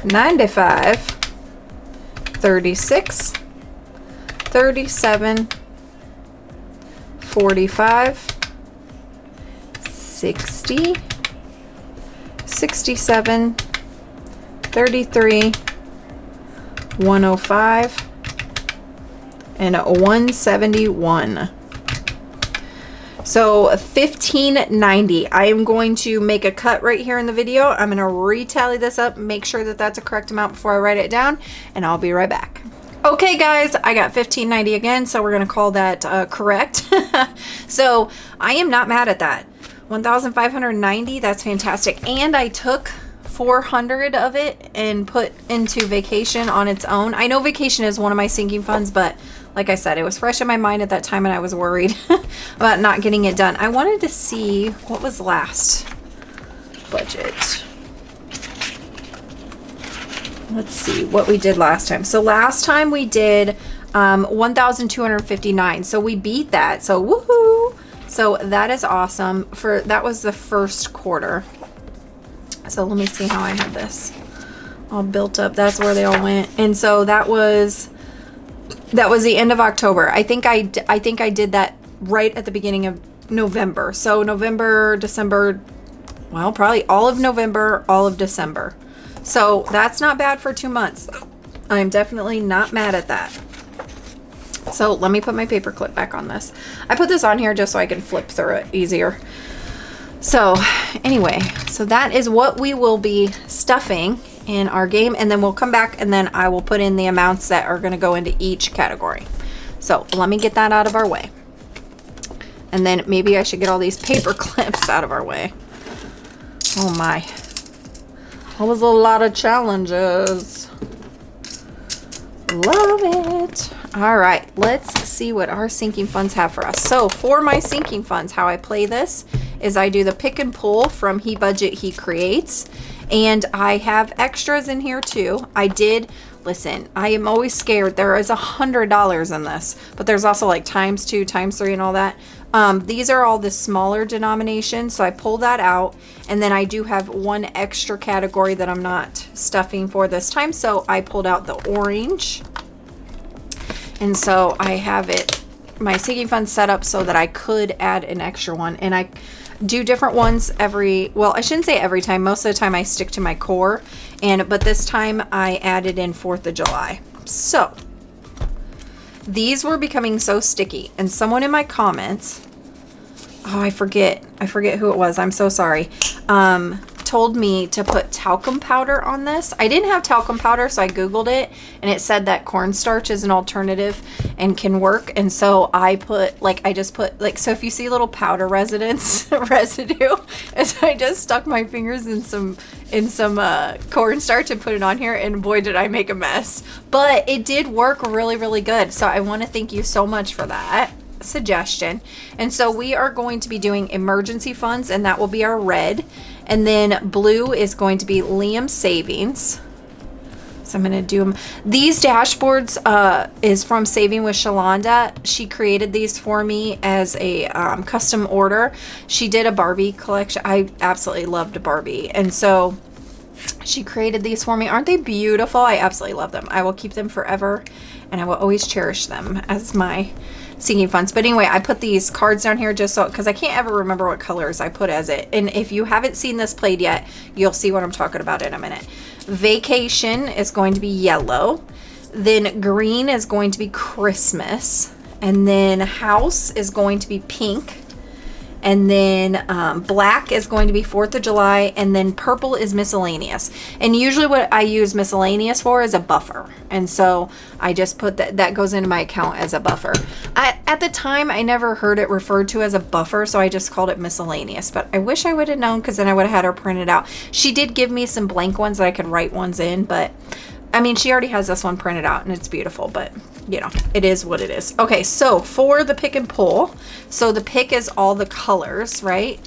95, 36, 37, 45, 60, 67, 33, 105, and 171. So $15.90. I am going to make a cut right here in the video. I'm going to retally this up, make sure that that's a correct amount before I write it down, and I'll be right back. Okay guys, I got $15.90 again, so we're going to call that correct. So I am not mad at that. $1,590, that's fantastic. And I took 400 of it and put into vacation on its own. I know vacation is one of my sinking funds, but like I said, it was fresh in my mind at that time and I was worried about not getting it done. I wanted to see what was last budget. Let's see what we did last time. So last time we did 1,259. So we beat that. So woohoo! So that is awesome. That was the first quarter. So let me see how I had this all built up. That's where they all went. And so that was the end of October. I think I did that right at the beginning of November. So November, December, well, probably all of November, all of December. So that's not bad for 2 months. I'm definitely not mad at that. So let me put my paper clip back on this. I put this on here just so I can flip through it easier. So anyway, so that is what we will be stuffing in our game, and then we'll come back and then I will put in the amounts that are going to go into each category. So let me get that out of our way. And then maybe I should get all these paper clips out of our way. Oh my. That was a lot of challenges. Love it. All right, let's see what our sinking funds have for us. So for my sinking funds, how I play this is I do the pick and pull from He Budget, He Creates. And I have extras in here too. Listen, I am always scared. There is $100 in this, but there's also like times 2, times 3 and all that. These are all the smaller denominations, so I pull that out, and then I do have one extra category that I'm not stuffing for this time, so I pulled out the orange, and so I have my sinking fund set up so that I could add an extra one, and I do different ones well, I shouldn't say every time. Most of the time I stick to my core, but this time I added in 4th of July. So these were becoming so sticky, and someone in my comments, oh, I forget who it was, I'm so sorry, told me to put talcum powder on this. I didn't have talcum powder, so I googled it, and it said that cornstarch is an alternative and can work. And so I just put so if you see little powder residue, as I just stuck my fingers in some cornstarch and put it on here, and boy did I make a mess. But it did work really, really good. So I want to thank you so much for that suggestion. And so we are going to be doing emergency funds, and that will be our red, and then blue is going to be Liam's savings. So I'm going to do them. These dashboards is from Saving with Shalonda. She created these for me as a custom order. She did a Barbie collection. I absolutely loved Barbie, and so she created these for me. Aren't they beautiful? I absolutely love them. I will keep them forever, and I will always cherish them as my sinking funds. But anyway, I put these cards down here just so, because I can't ever remember what colors I put as it. And if you haven't seen this played yet, you'll see what I'm talking about in a minute. Vacation is going to be yellow. Then green is going to be Christmas. And then house is going to be pink. And then black is going to be 4th of July, and then purple is miscellaneous. And usually what I use miscellaneous for is a buffer. And so I just put that goes into my account as a buffer. At the time, I never heard it referred to as a buffer, so I just called it miscellaneous. But I wish I would have known, because then I would have had her printed out. She did give me some blank ones that I could write ones in, but I mean, she already has this one printed out and it's beautiful, but you know, it is what it is. Okay, so for the pick and pull, so the pick is all the colors, right?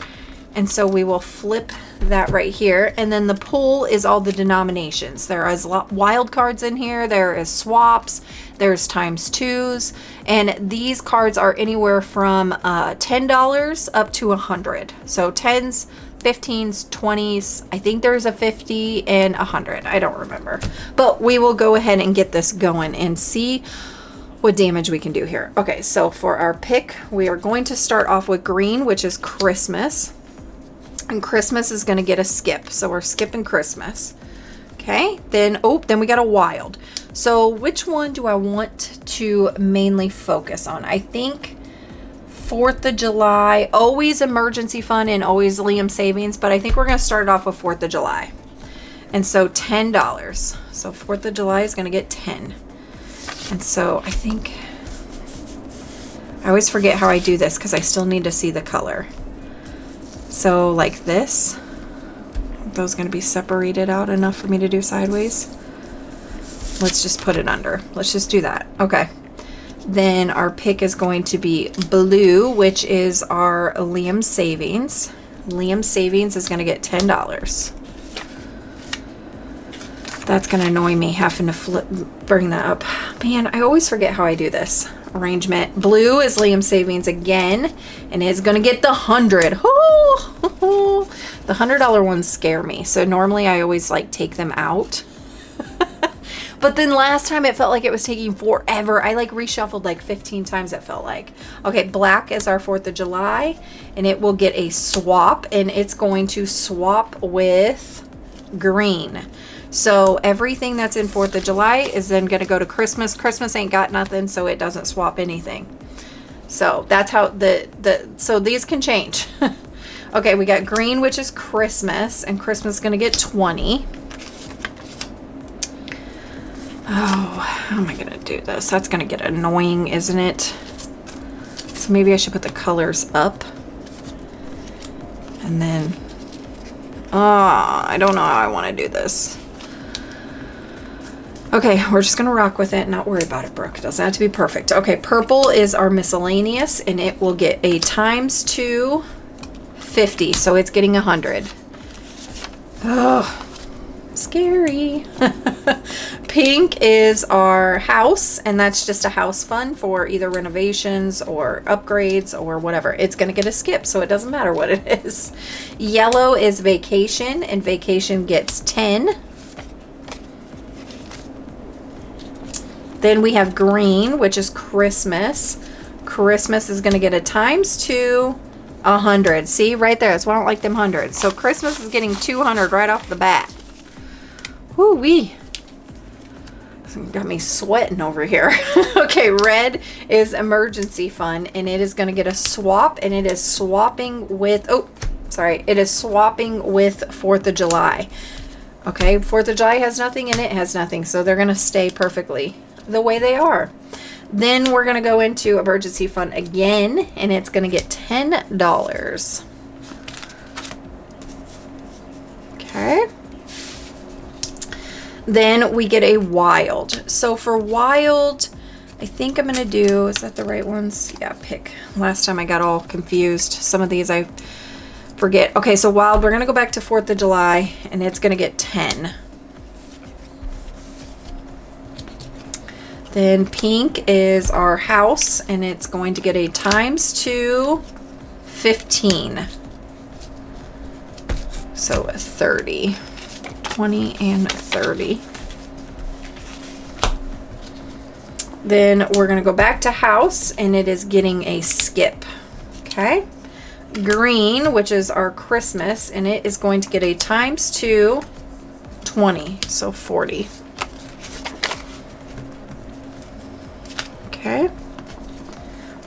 And so we will flip that right here. And then the pull is all the denominations. There is wild cards in here. There is swaps. There's times twos. And these cards are anywhere from $10 up to $100. So 10s, 15s, 20s, I think there's a 50 and 100. I don't remember. But we will go ahead and get this going and see what damage we can do here. Okay, so for our pick, we are going to start off with green, which is Christmas. And Christmas is going to get a skip. So we're skipping Christmas. Okay, then we got a wild. So which one do I want to mainly focus on? I think 4th of July, always emergency fund and always Liam savings, but I think we're going to start it off with 4th of July. And so $10. So 4th of July is going to get 10. And so I think, I always forget how I do this because I still need to see the color. So like this, are those going to be separated out enough for me to do sideways? Let's just put it under. Let's just do that. Okay. Then our pick is going to be blue, which is our Liam savings. Liam savings is going to get $10. That's going to annoy me having to bring that up. Man, I always forget how I do this arrangement. Blue is Liam savings again, and it's going to get the 100. Oh, the $100 ones scare me. So normally I always like take them out. But then last time it felt like it was taking forever. I like reshuffled like 15 times, it felt like. Okay, black is our 4th of July, and it will get a swap, and it's going to swap with green. So everything that's in 4th of July is then going to go to Christmas. Christmas ain't got nothing, so it doesn't swap anything. So that's how so these can change. Okay, we got green, which is Christmas, and Christmas is going to get 20. Oh, how am I going to do this? That's going to get annoying, isn't it? So maybe I should put the colors up. And then, I don't know how I want to do this. Okay, we're just going to rock with it and not worry about it, Brooke. It doesn't have to be perfect. Okay, purple is our miscellaneous, and it will get a times 2, 50. So it's getting 100. Oh, scary. Pink is our house, and that's just a house fund for either renovations or upgrades or whatever. It's going to get a skip, so it doesn't matter what it is. Yellow is vacation, and vacation gets 10. Then we have green, which is Christmas. Christmas is going to get a times 2, 100. See, right there. That's why I don't like them hundreds. So Christmas is getting 200 right off the bat. Whoo-wee. Got me sweating over here. Okay, red is emergency fund, and it is going to get a swap, and it is swapping with, it is swapping with 4th of July. Okay, 4th of July has nothing, and it has nothing, so they're going to stay perfectly the way they are. Then we're going to go into emergency fund again, and it's going to get $10. Okay. Then we get a wild. So for wild, I think I'm going to do, is that the right ones? Yeah, pick. Last time I got all confused. Some of these I forget. Okay, so wild, we're going to go back to 4th of July, and it's going to get 10. Then pink is our house, and it's going to get a times 2, 15. So 30. 20 and 30. Then we're going to go back to house, and it is getting a skip. Okay. Green, which is our Christmas, and it is going to get a times 2, 20. So 40. Okay.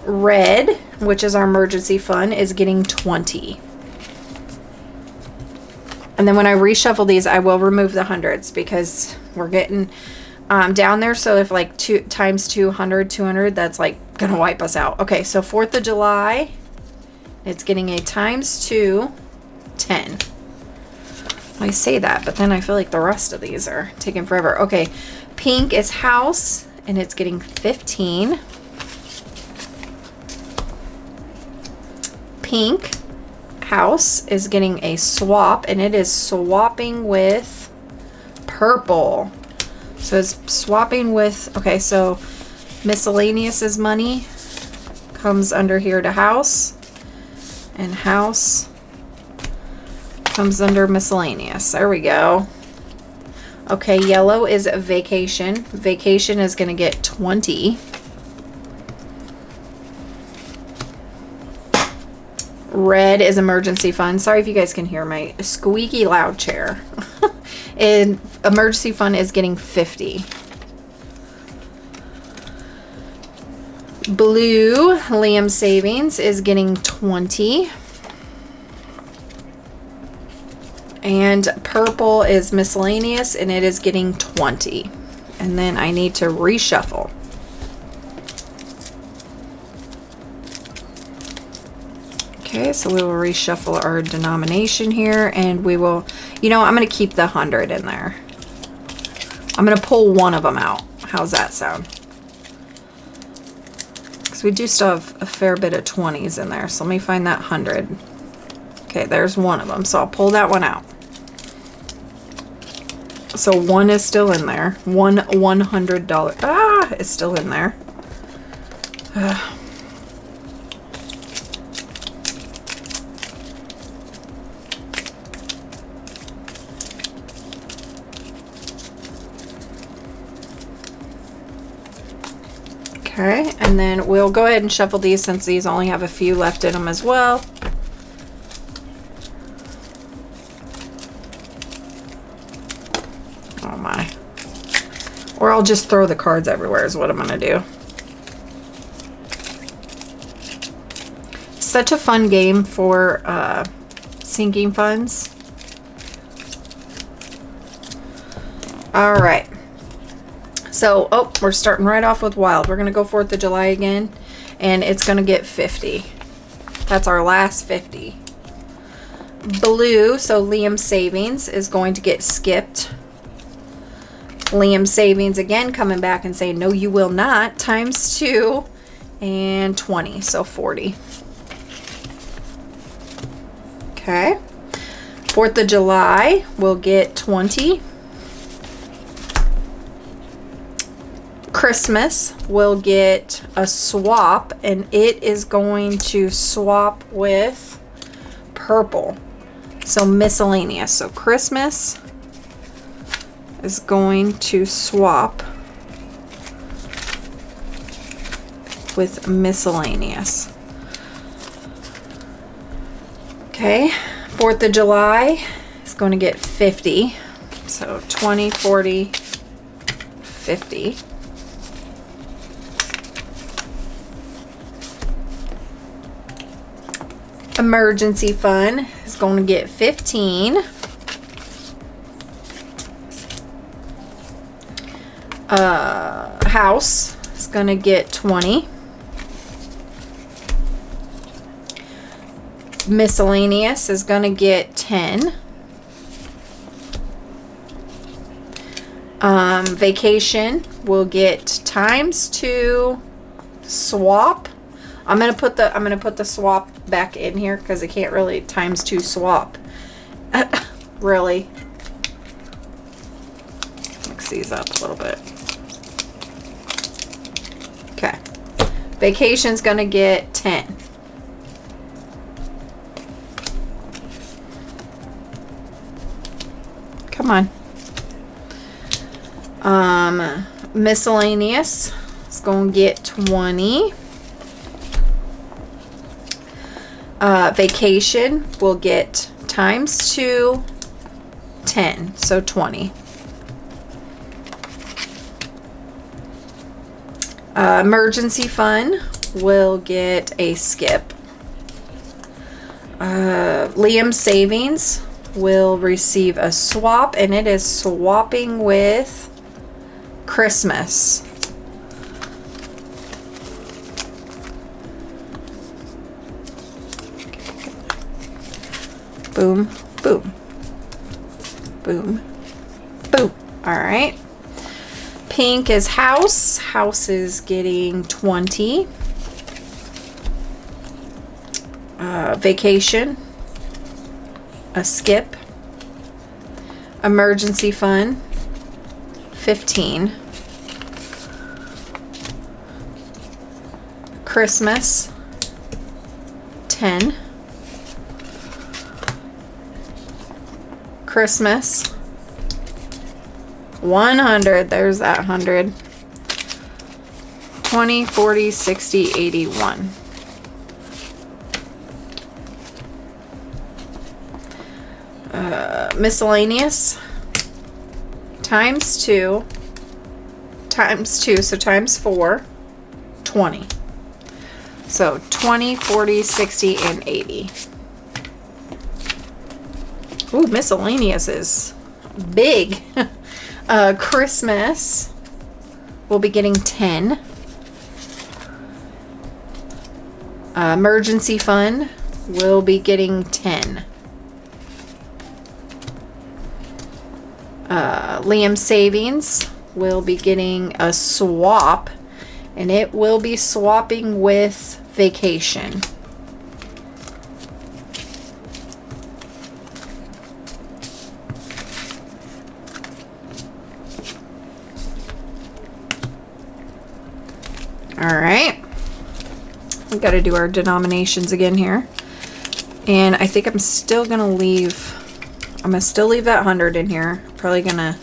Red, which is our emergency fund, is getting 20. And then when I reshuffle these, I will remove the hundreds because we're getting down there. So if like 2 times 200, 200, that's like gonna wipe us out. Okay, so 4th of July, it's getting a times 2, 10. I say that, but then I feel like the rest of these are taking forever. Okay, pink is house, and it's getting 15. Pink house is getting a swap, and it is swapping with purple. So it's swapping with, okay, so miscellaneous is money, comes under here to house, and house comes under miscellaneous. There we go. Okay, yellow is vacation. Vacation is going to get 20. Red is emergency fund. Sorry if you guys can hear my squeaky loud chair. And emergency fund is getting 50. Blue, Liam savings, is getting 20. And purple is miscellaneous, and it is getting 20. And then I need to reshuffle. Okay, so we will reshuffle our denomination here, and we will, you know, I'm going to keep the 100 in there. I'm going to pull one of them out. How's that sound? Because we do still have a fair bit of 20s in there, so let me find that 100. Okay, there's one of them, so I'll pull that one out. So one is still in there. One $100 is still in there. Okay, and then we'll go ahead and shuffle these since these only have a few left in them as well. Oh my. Or I'll just throw the cards everywhere is what I'm going to do. Such a fun game for sinking funds. All right. So, oh, we're starting right off with wild. We're going to go 4th of July again, and it's going to get 50. That's our last 50. Blue, so Liam savings, is going to get skipped. Liam savings again coming back and saying, no, you will not, times 2 and 20, so 40. Okay. 4th of July, we'll get 20. Christmas will get a swap, and it is going to swap with purple. So miscellaneous. So Christmas is going to swap with miscellaneous. Okay. 4th of July is going to get 50. So 20, 40, 50. Emergency fund is going to get 15. House is going to get 20. Miscellaneous is going to get 10. Vacation will get times 2. Swap. I'm gonna put the swap back in here because I can't really times 2 swap. Really. Mix these up a little bit. Okay. Vacation's gonna get 10. Come on. Miscellaneous is gonna get 20. Vacation will get times 2, 10, so 20. Emergency fund will get a skip. Liam's Savings will receive a swap, and it is swapping with Christmas. Boom, boom, boom, boom. All right. Pink is House. House is getting 20. Vacation, a skip. Emergency Fund, 15. Christmas, 10. Christmas, 100. There's that 100. 20, 40, 60, 81. Miscellaneous times 2, so times 4, 20. So 20, 40, 60, and 80. Ooh, miscellaneous is big. Christmas will be getting 10. Emergency Fund will be getting 10. Liam Savings will be getting a swap, and it will be swapping with Vacation. All right, we got to do our denominations again here, and I think I'm still gonna leave. I'm gonna still leave that 100 in here. Probably gonna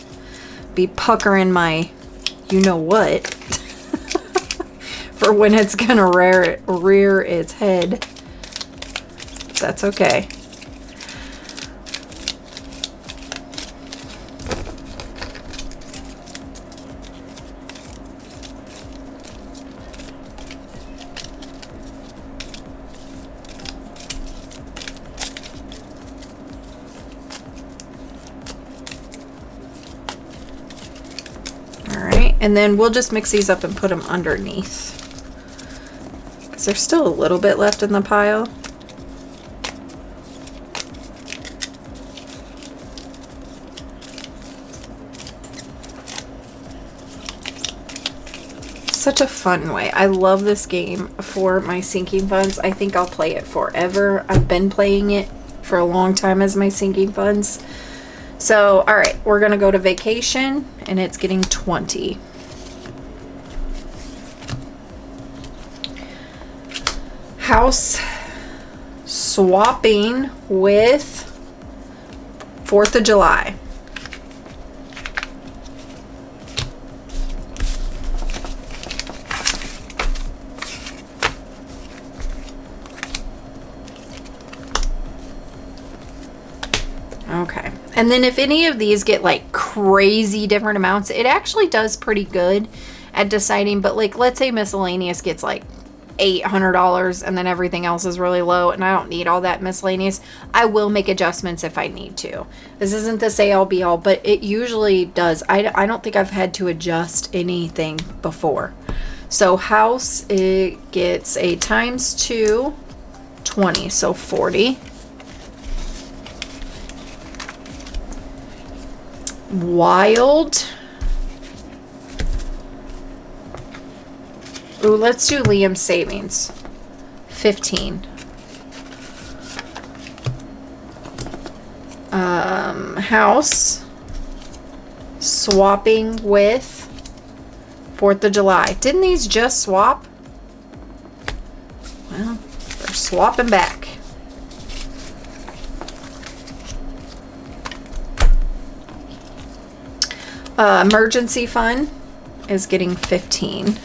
be puckering my you-know-what for when it's gonna rear its head. That's okay. And then we'll just mix these up and put them underneath, because there's still a little bit left in the pile. Such a fun way. I love this game for my sinking funds. I think I'll play it forever. I've been playing it for a long time as my sinking funds. So, all right, we're going to go to Vacation, and it's getting 20. House swapping with 4th of July. Okay. And then if any of these get like crazy different amounts, it actually does pretty good at deciding. But like, let's say miscellaneous gets like $800 and then everything else is really low and I don't need all that miscellaneous, I will make adjustments if I need to. This isn't the say all be all, but it usually does. I don't think I've had to adjust anything before. So House, it gets a times 2, 20, so 40. Wild. Ooh, let's do Liam Savings. 15. House swapping with 4th of July. Didn't these just swap? Well, they're swapping back. Emergency Fund is getting 15.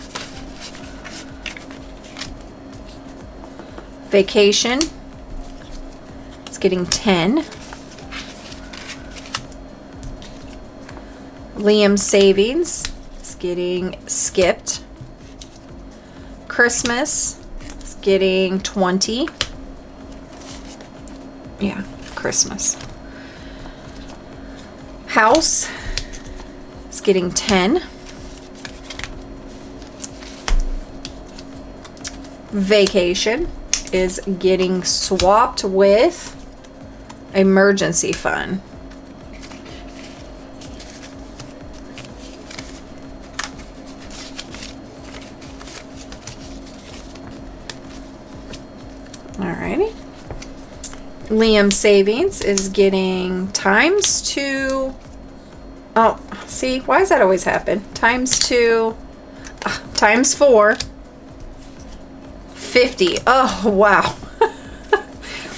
Vacation, it's getting 10. Liam Savings is getting skipped. Christmas is getting 20. Yeah, Christmas. House is getting 10. Vacation is getting swapped with emergency fund. Alrighty. Liam savings is getting times 2. Oh, see, why does that always happen? Times 2, times 4, 50. Oh, wow.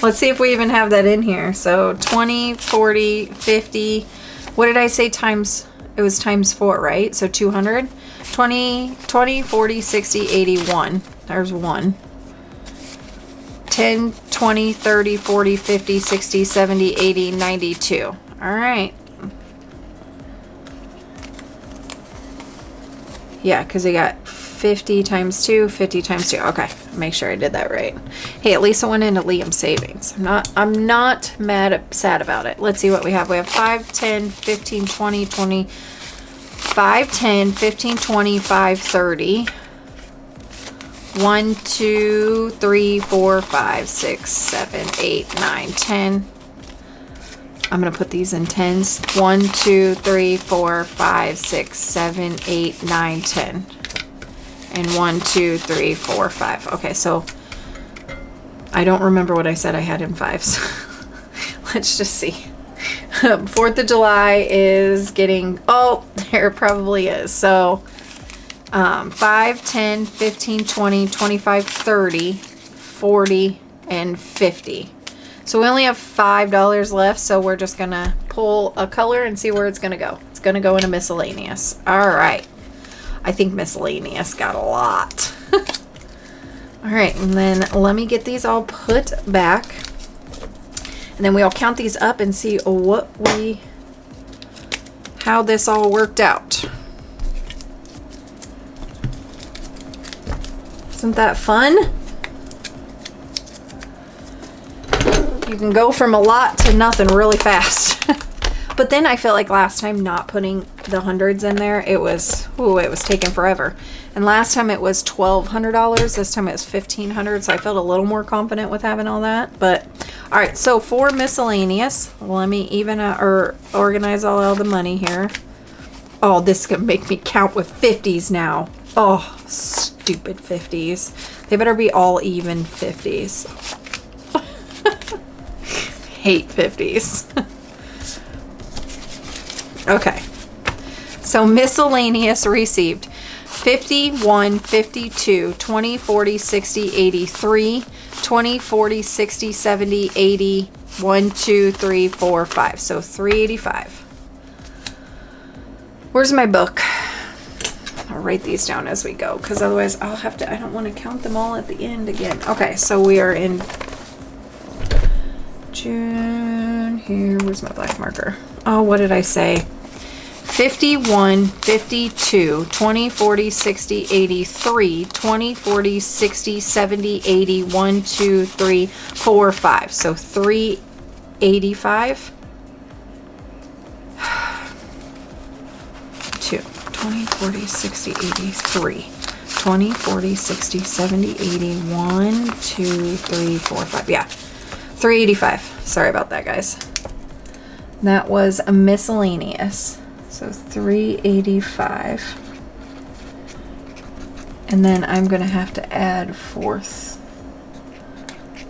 Let's see if we even have that in here. So 20, 40, 50. What did I say times? It was times 4, right? So 200. 20, 40, 60, 81. There's 1. 10, 20, 30, 40, 50, 60, 70, 80, 92. All right. Yeah, because we got 50 times 2, 50 times 2. Okay, make sure I did that right. Hey, at least I went into Liam savings. I'm not sad about it. Let's see what we have. We have 5, 10, 15, 20, 20, 5, 10, 15, 25, 30. 1, 2, 3, 4, 5, 6, 7, 8, 9, 10. I'm going to put these in tens. 1, 2, 3, 4, 5, 6, 7, 8, 9, 10. And 1, 2, 3, 4, 5. Okay, so I don't remember what I said I had in fives. Let's just see. 4th of July is getting, oh, there probably is. So 5, 10, 15, 20, 25, 30, 40, and 50. So we only have $5 left, so we're just going to pull a color and see where it's going to go. It's going to go into miscellaneous. All right. I think miscellaneous got a lot. All right, and then let me get these all put back. And then we'll count these up and see how this all worked out. Isn't that fun? You can go from a lot to nothing really fast. But then I feel like last time not putting the hundreds in there, it was taking forever. And last time it was $1,200. This time it was $1,500. So I felt a little more confident with having all that. But all right, so for miscellaneous, let me even or organize all the money here. Oh, this is gonna make me count with 50s now. Oh, stupid 50s. They better be all even 50s. Hate 50s. Okay. So miscellaneous received 51, 52, 20, 40, 60, 83, 20, 40, 60, 70, 80, 1, 2, 3, 4, 5. So 385. Where's my book? I'll write these down as we go, because otherwise I don't want to count them all at the end again. Okay, so we are in June. Here, where's my black marker? Oh, what did I say? 51, 52, 20, 40, 60, 83, 20, 40, 60, 70, 80, 1, 2, 3, 4, 5. So 385. 2, 20, 40, 60, 83. 20, 40, 60, 70, 80, 1, 2, 3, 4, 5. Yeah. 385. Sorry about that, guys. That was a miscellaneous. So 385. And then I'm going to have to add 4th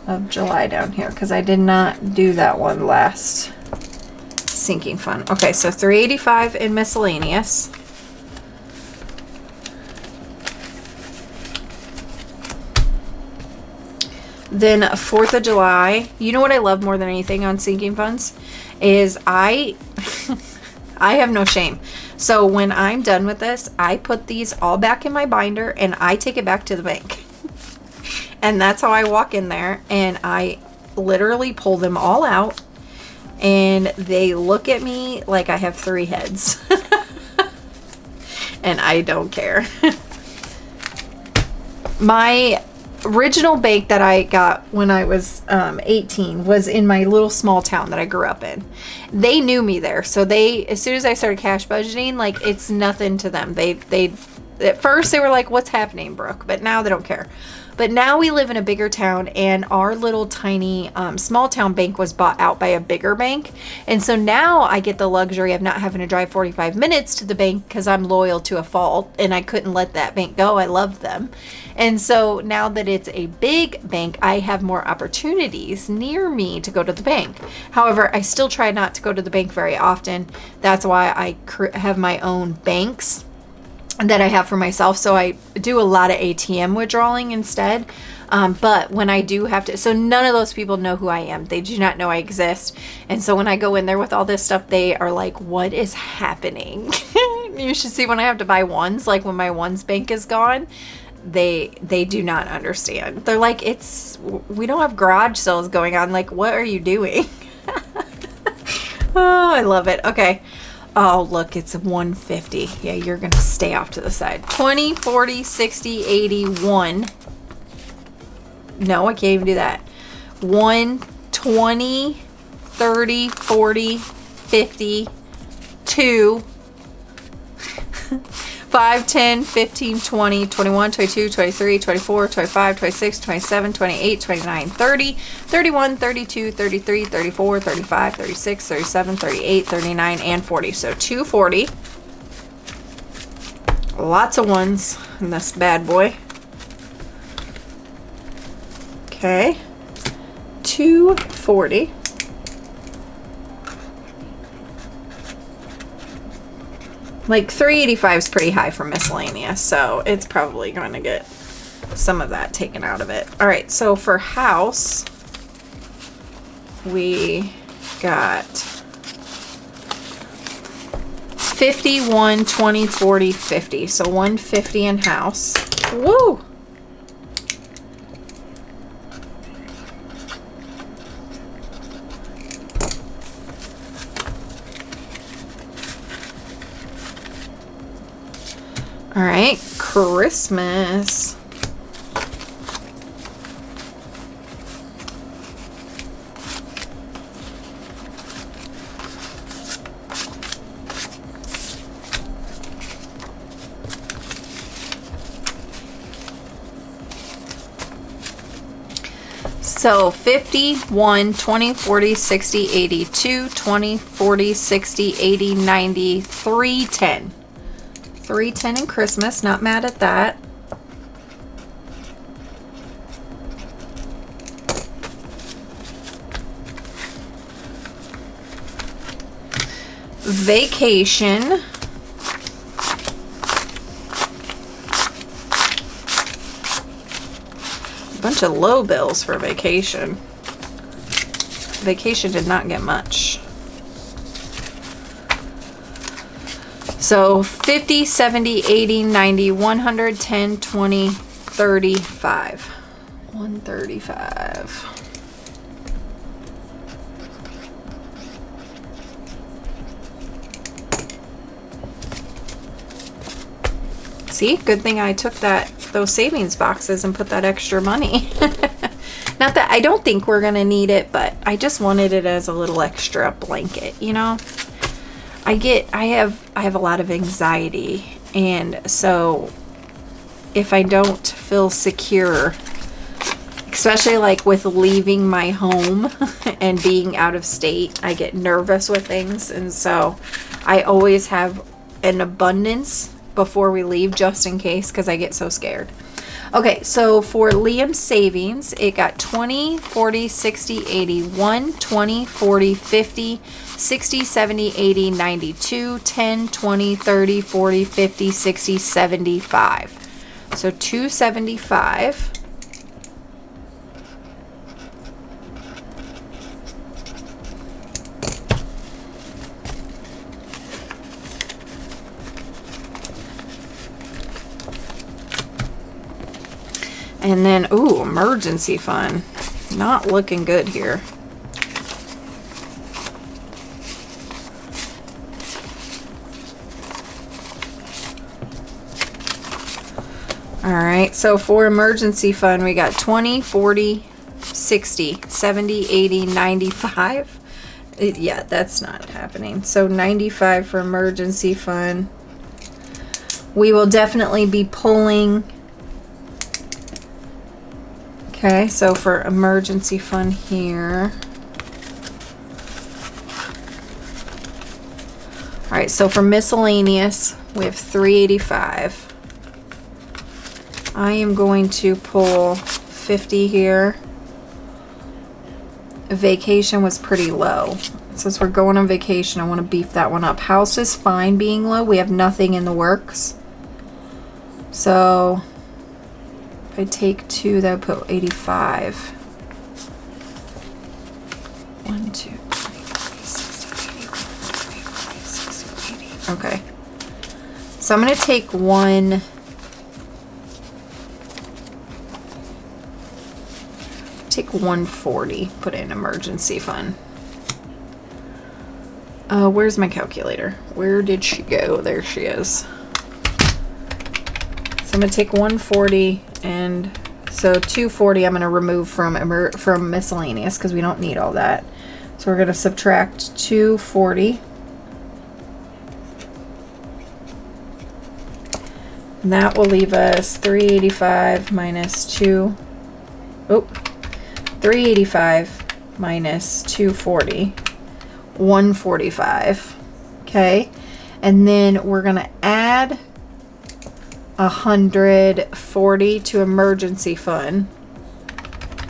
of July down here because I did not do that one last sinking fund. Okay, so 385 in miscellaneous. Then 4th of July. You know what I love more than anything on sinking funds is I have no shame. So when I'm done with this, I put these all back in my binder and I take it back to the bank. And that's how I walk in there, and I literally pull them all out and they look at me like I have 3 heads. And I don't care. My original bank that I got when I was 18 was in my little small town that I grew up in. They knew me there, so they, as soon as I started cash budgeting, like, it's nothing to them. They at first they were like, "What's happening, Brooke?" But now they don't care. But now we live in a bigger town, and our little tiny small town bank was bought out by a bigger bank. And so now I get the luxury of not having to drive 45 minutes to the bank because I'm loyal to a fault, and I couldn't let that bank go. I love them. And so now that it's a big bank, I have more opportunities near me to go to the bank. However, I still try not to go to the bank very often. That's why I have my own banks that I have for myself. So I do a lot of ATM withdrawing instead. But when I do have to, so none of those people know who I am. They do not know I exist. And so when I go in there with all this stuff, they are like, "What is happening?" You should see when I have to buy ones, like when my ones bank is gone, they do not understand. They're like, we don't have garage sales going on. Like, what are you doing? Oh, I love it. Okay. Oh, look, it's 150. Yeah, you're going to stay off to the side. 20, 40, 60, 80, 1. No, I can't even do that. 1, 20, 30, 40, 50, 2, 5, 10, 15, 20, 21, 22, 23, 24, 25, 26, 27, 28, 29, 30, 31, 32, 33, 34, 35, 36, 37, 38, 39, and 40. So 240. Lots of ones in this bad boy. Okay. 240. Like 385 is pretty high for miscellaneous, so it's probably going to get some of that taken out of it. All right, so for house, we got 51, 20, 40, 50. So 150 in house. Woo! All right, Christmas. So 50, 1, 20, 40, 60, 80, 2, 20, 40, 60, 80, 90, 310. 310 in Christmas, not mad at that. Vacation. A bunch of low bills for vacation. Vacation did not get much. So 50, 70, 80, 90, 100, 10, 20, 35. 135. See, good thing I took those savings boxes and put that extra money. Not that I don't think we're gonna need it, but I just wanted it as a little extra blanket, you know? I have a lot of anxiety, and so if I don't feel secure, especially like with leaving my home and being out of state, I get nervous with things, and so I always have an abundance before we leave just in case, because I get so scared. Okay, so for Liam's savings, it got 20, 40, 60, 80, 1, 20, 40, 50, 60, 70, 80, 92, 10, 20, 30, 40, 50, 60, 75. So 275. And then, ooh, emergency fund. Not looking good here. All All right, so for emergency fund, we got 20, 40, 60, 70, 80, 95. Yeah, that's not happening. So 95 for emergency fund. We will definitely be pulling. Okay, so for emergency fund here. All right, so for miscellaneous, we have 385. I am going to pull 50 here. Vacation was pretty low. Since we're going on vacation, I want to beef that one up. House is fine being low. We have nothing in the works. So if I take 2, that would put 85. 1, 2, 3, 4, 5, 6, 7, 8, 9, 10, 11, 12, 13, 14, 15, 16, 17, 18, 19, 20. Okay. So I'm going to take one. Take 140, put in emergency fund. Where's my calculator? Where did she go? There she is. So I'm gonna take 140, and so 240 I'm gonna remove from miscellaneous because we don't need all that. So we're gonna subtract 240. And that will leave us 385 minus 2. Oh. 385 minus 240, 145. Okay, and then we're gonna add 140 to emergency fund.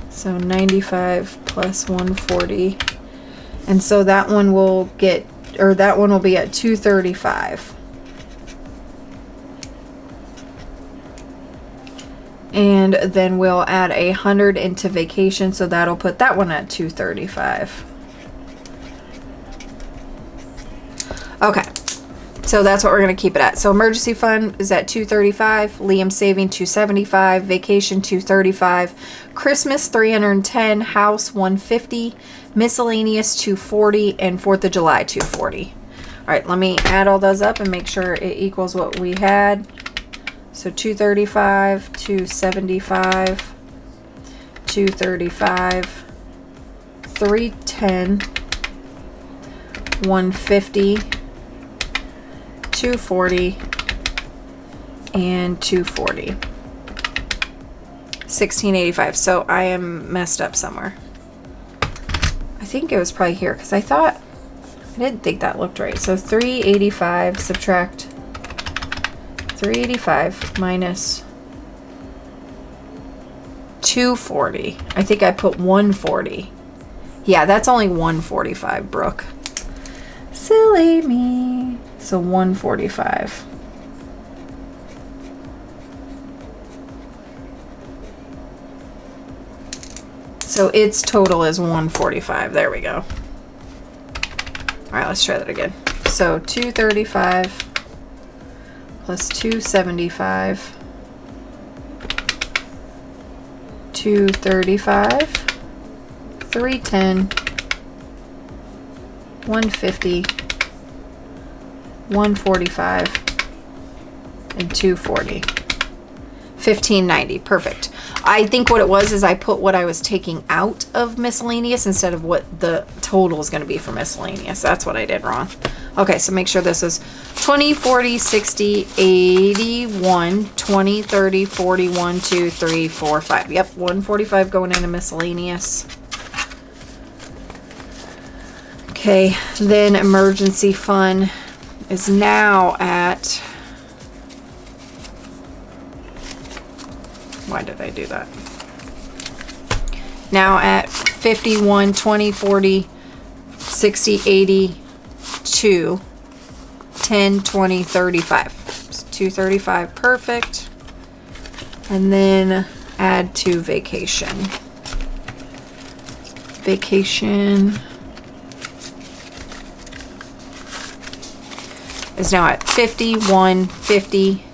So 95 plus 140, and so that one will get, or that one will be at 235. And then we'll add 100 into vacation, so that'll put that one at 235. Okay, so that's what we're going to keep it at. So emergency fund is at 235, Liam saving 275, vacation 235, Christmas 310, house 150, miscellaneous 240, and 4th of July 240. All right, let me add all those up and make sure it equals what we had. So 235, 275, 235, 310, 150, 240, and 240. 1685. So I am messed up somewhere. I think it was probably here because I didn't think that looked right. So 385 subtract 385 minus 240. I think I put 140. Yeah, that's only 145, Brooke. Silly me. So 145. So its total is 145. There we go. All right, let's try that again. So 235 plus 275, 235, 310, 150, 145, and 240. 1590. Perfect. I think what it was is I put what I was taking out of miscellaneous instead of what the total is going to be for miscellaneous. That's what I did wrong. Okay, so make sure this is 20, 40, 60, 81, 20, 30, 40, 1, 2, 3, 4, 5. Yep, 145 going into miscellaneous. Okay, then emergency fund is now at... Why did I do that? Now at 51, 20, 40, 60, 80, 2, 10, 20, 35. So 235, perfect. And then add to vacation. Vacation is now at 51, 50.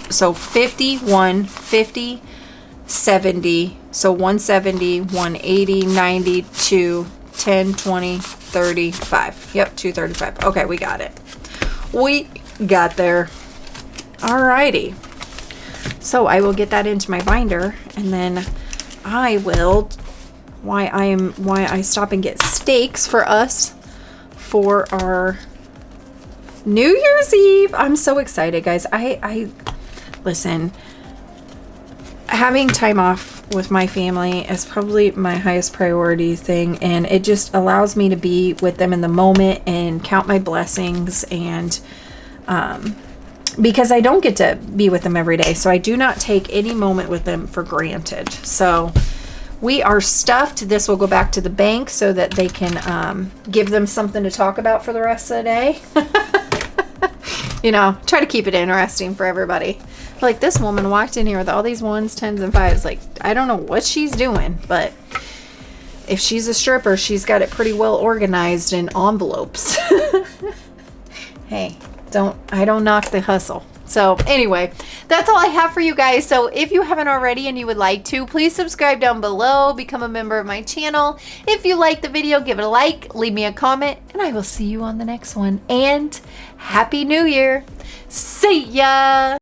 So 51, 50, 70. So 170, 180, 90, 2, 10, 20, 35. Yep, 235. Okay, we got it. We got there. Alrighty. So I will get that into my binder, and then I will, why I stop and get steaks for us for our New Year's Eve. I'm so excited, guys. I listen, having time off with my family is probably my highest priority thing, and it just allows me to be with them in the moment and count my blessings, and because I don't get to be with them every day, so I do not take any moment with them for granted. So we are stuffed. This will go back to the bank so that they can give them something to talk about for the rest of the day. You know, try to keep it interesting for everybody. Like, this woman walked in here with all these 1s, 10s, and 5s. Like, I don't know what she's doing, but if she's a stripper, she's got it pretty well organized in envelopes. Hey, I don't knock the hustle. So anyway, that's all I have for you guys. So if you haven't already and you would like to, please subscribe down below, become a member of my channel. If you liked the video, give it a like, leave me a comment, and I will see you on the next one. And Happy New Year. See ya.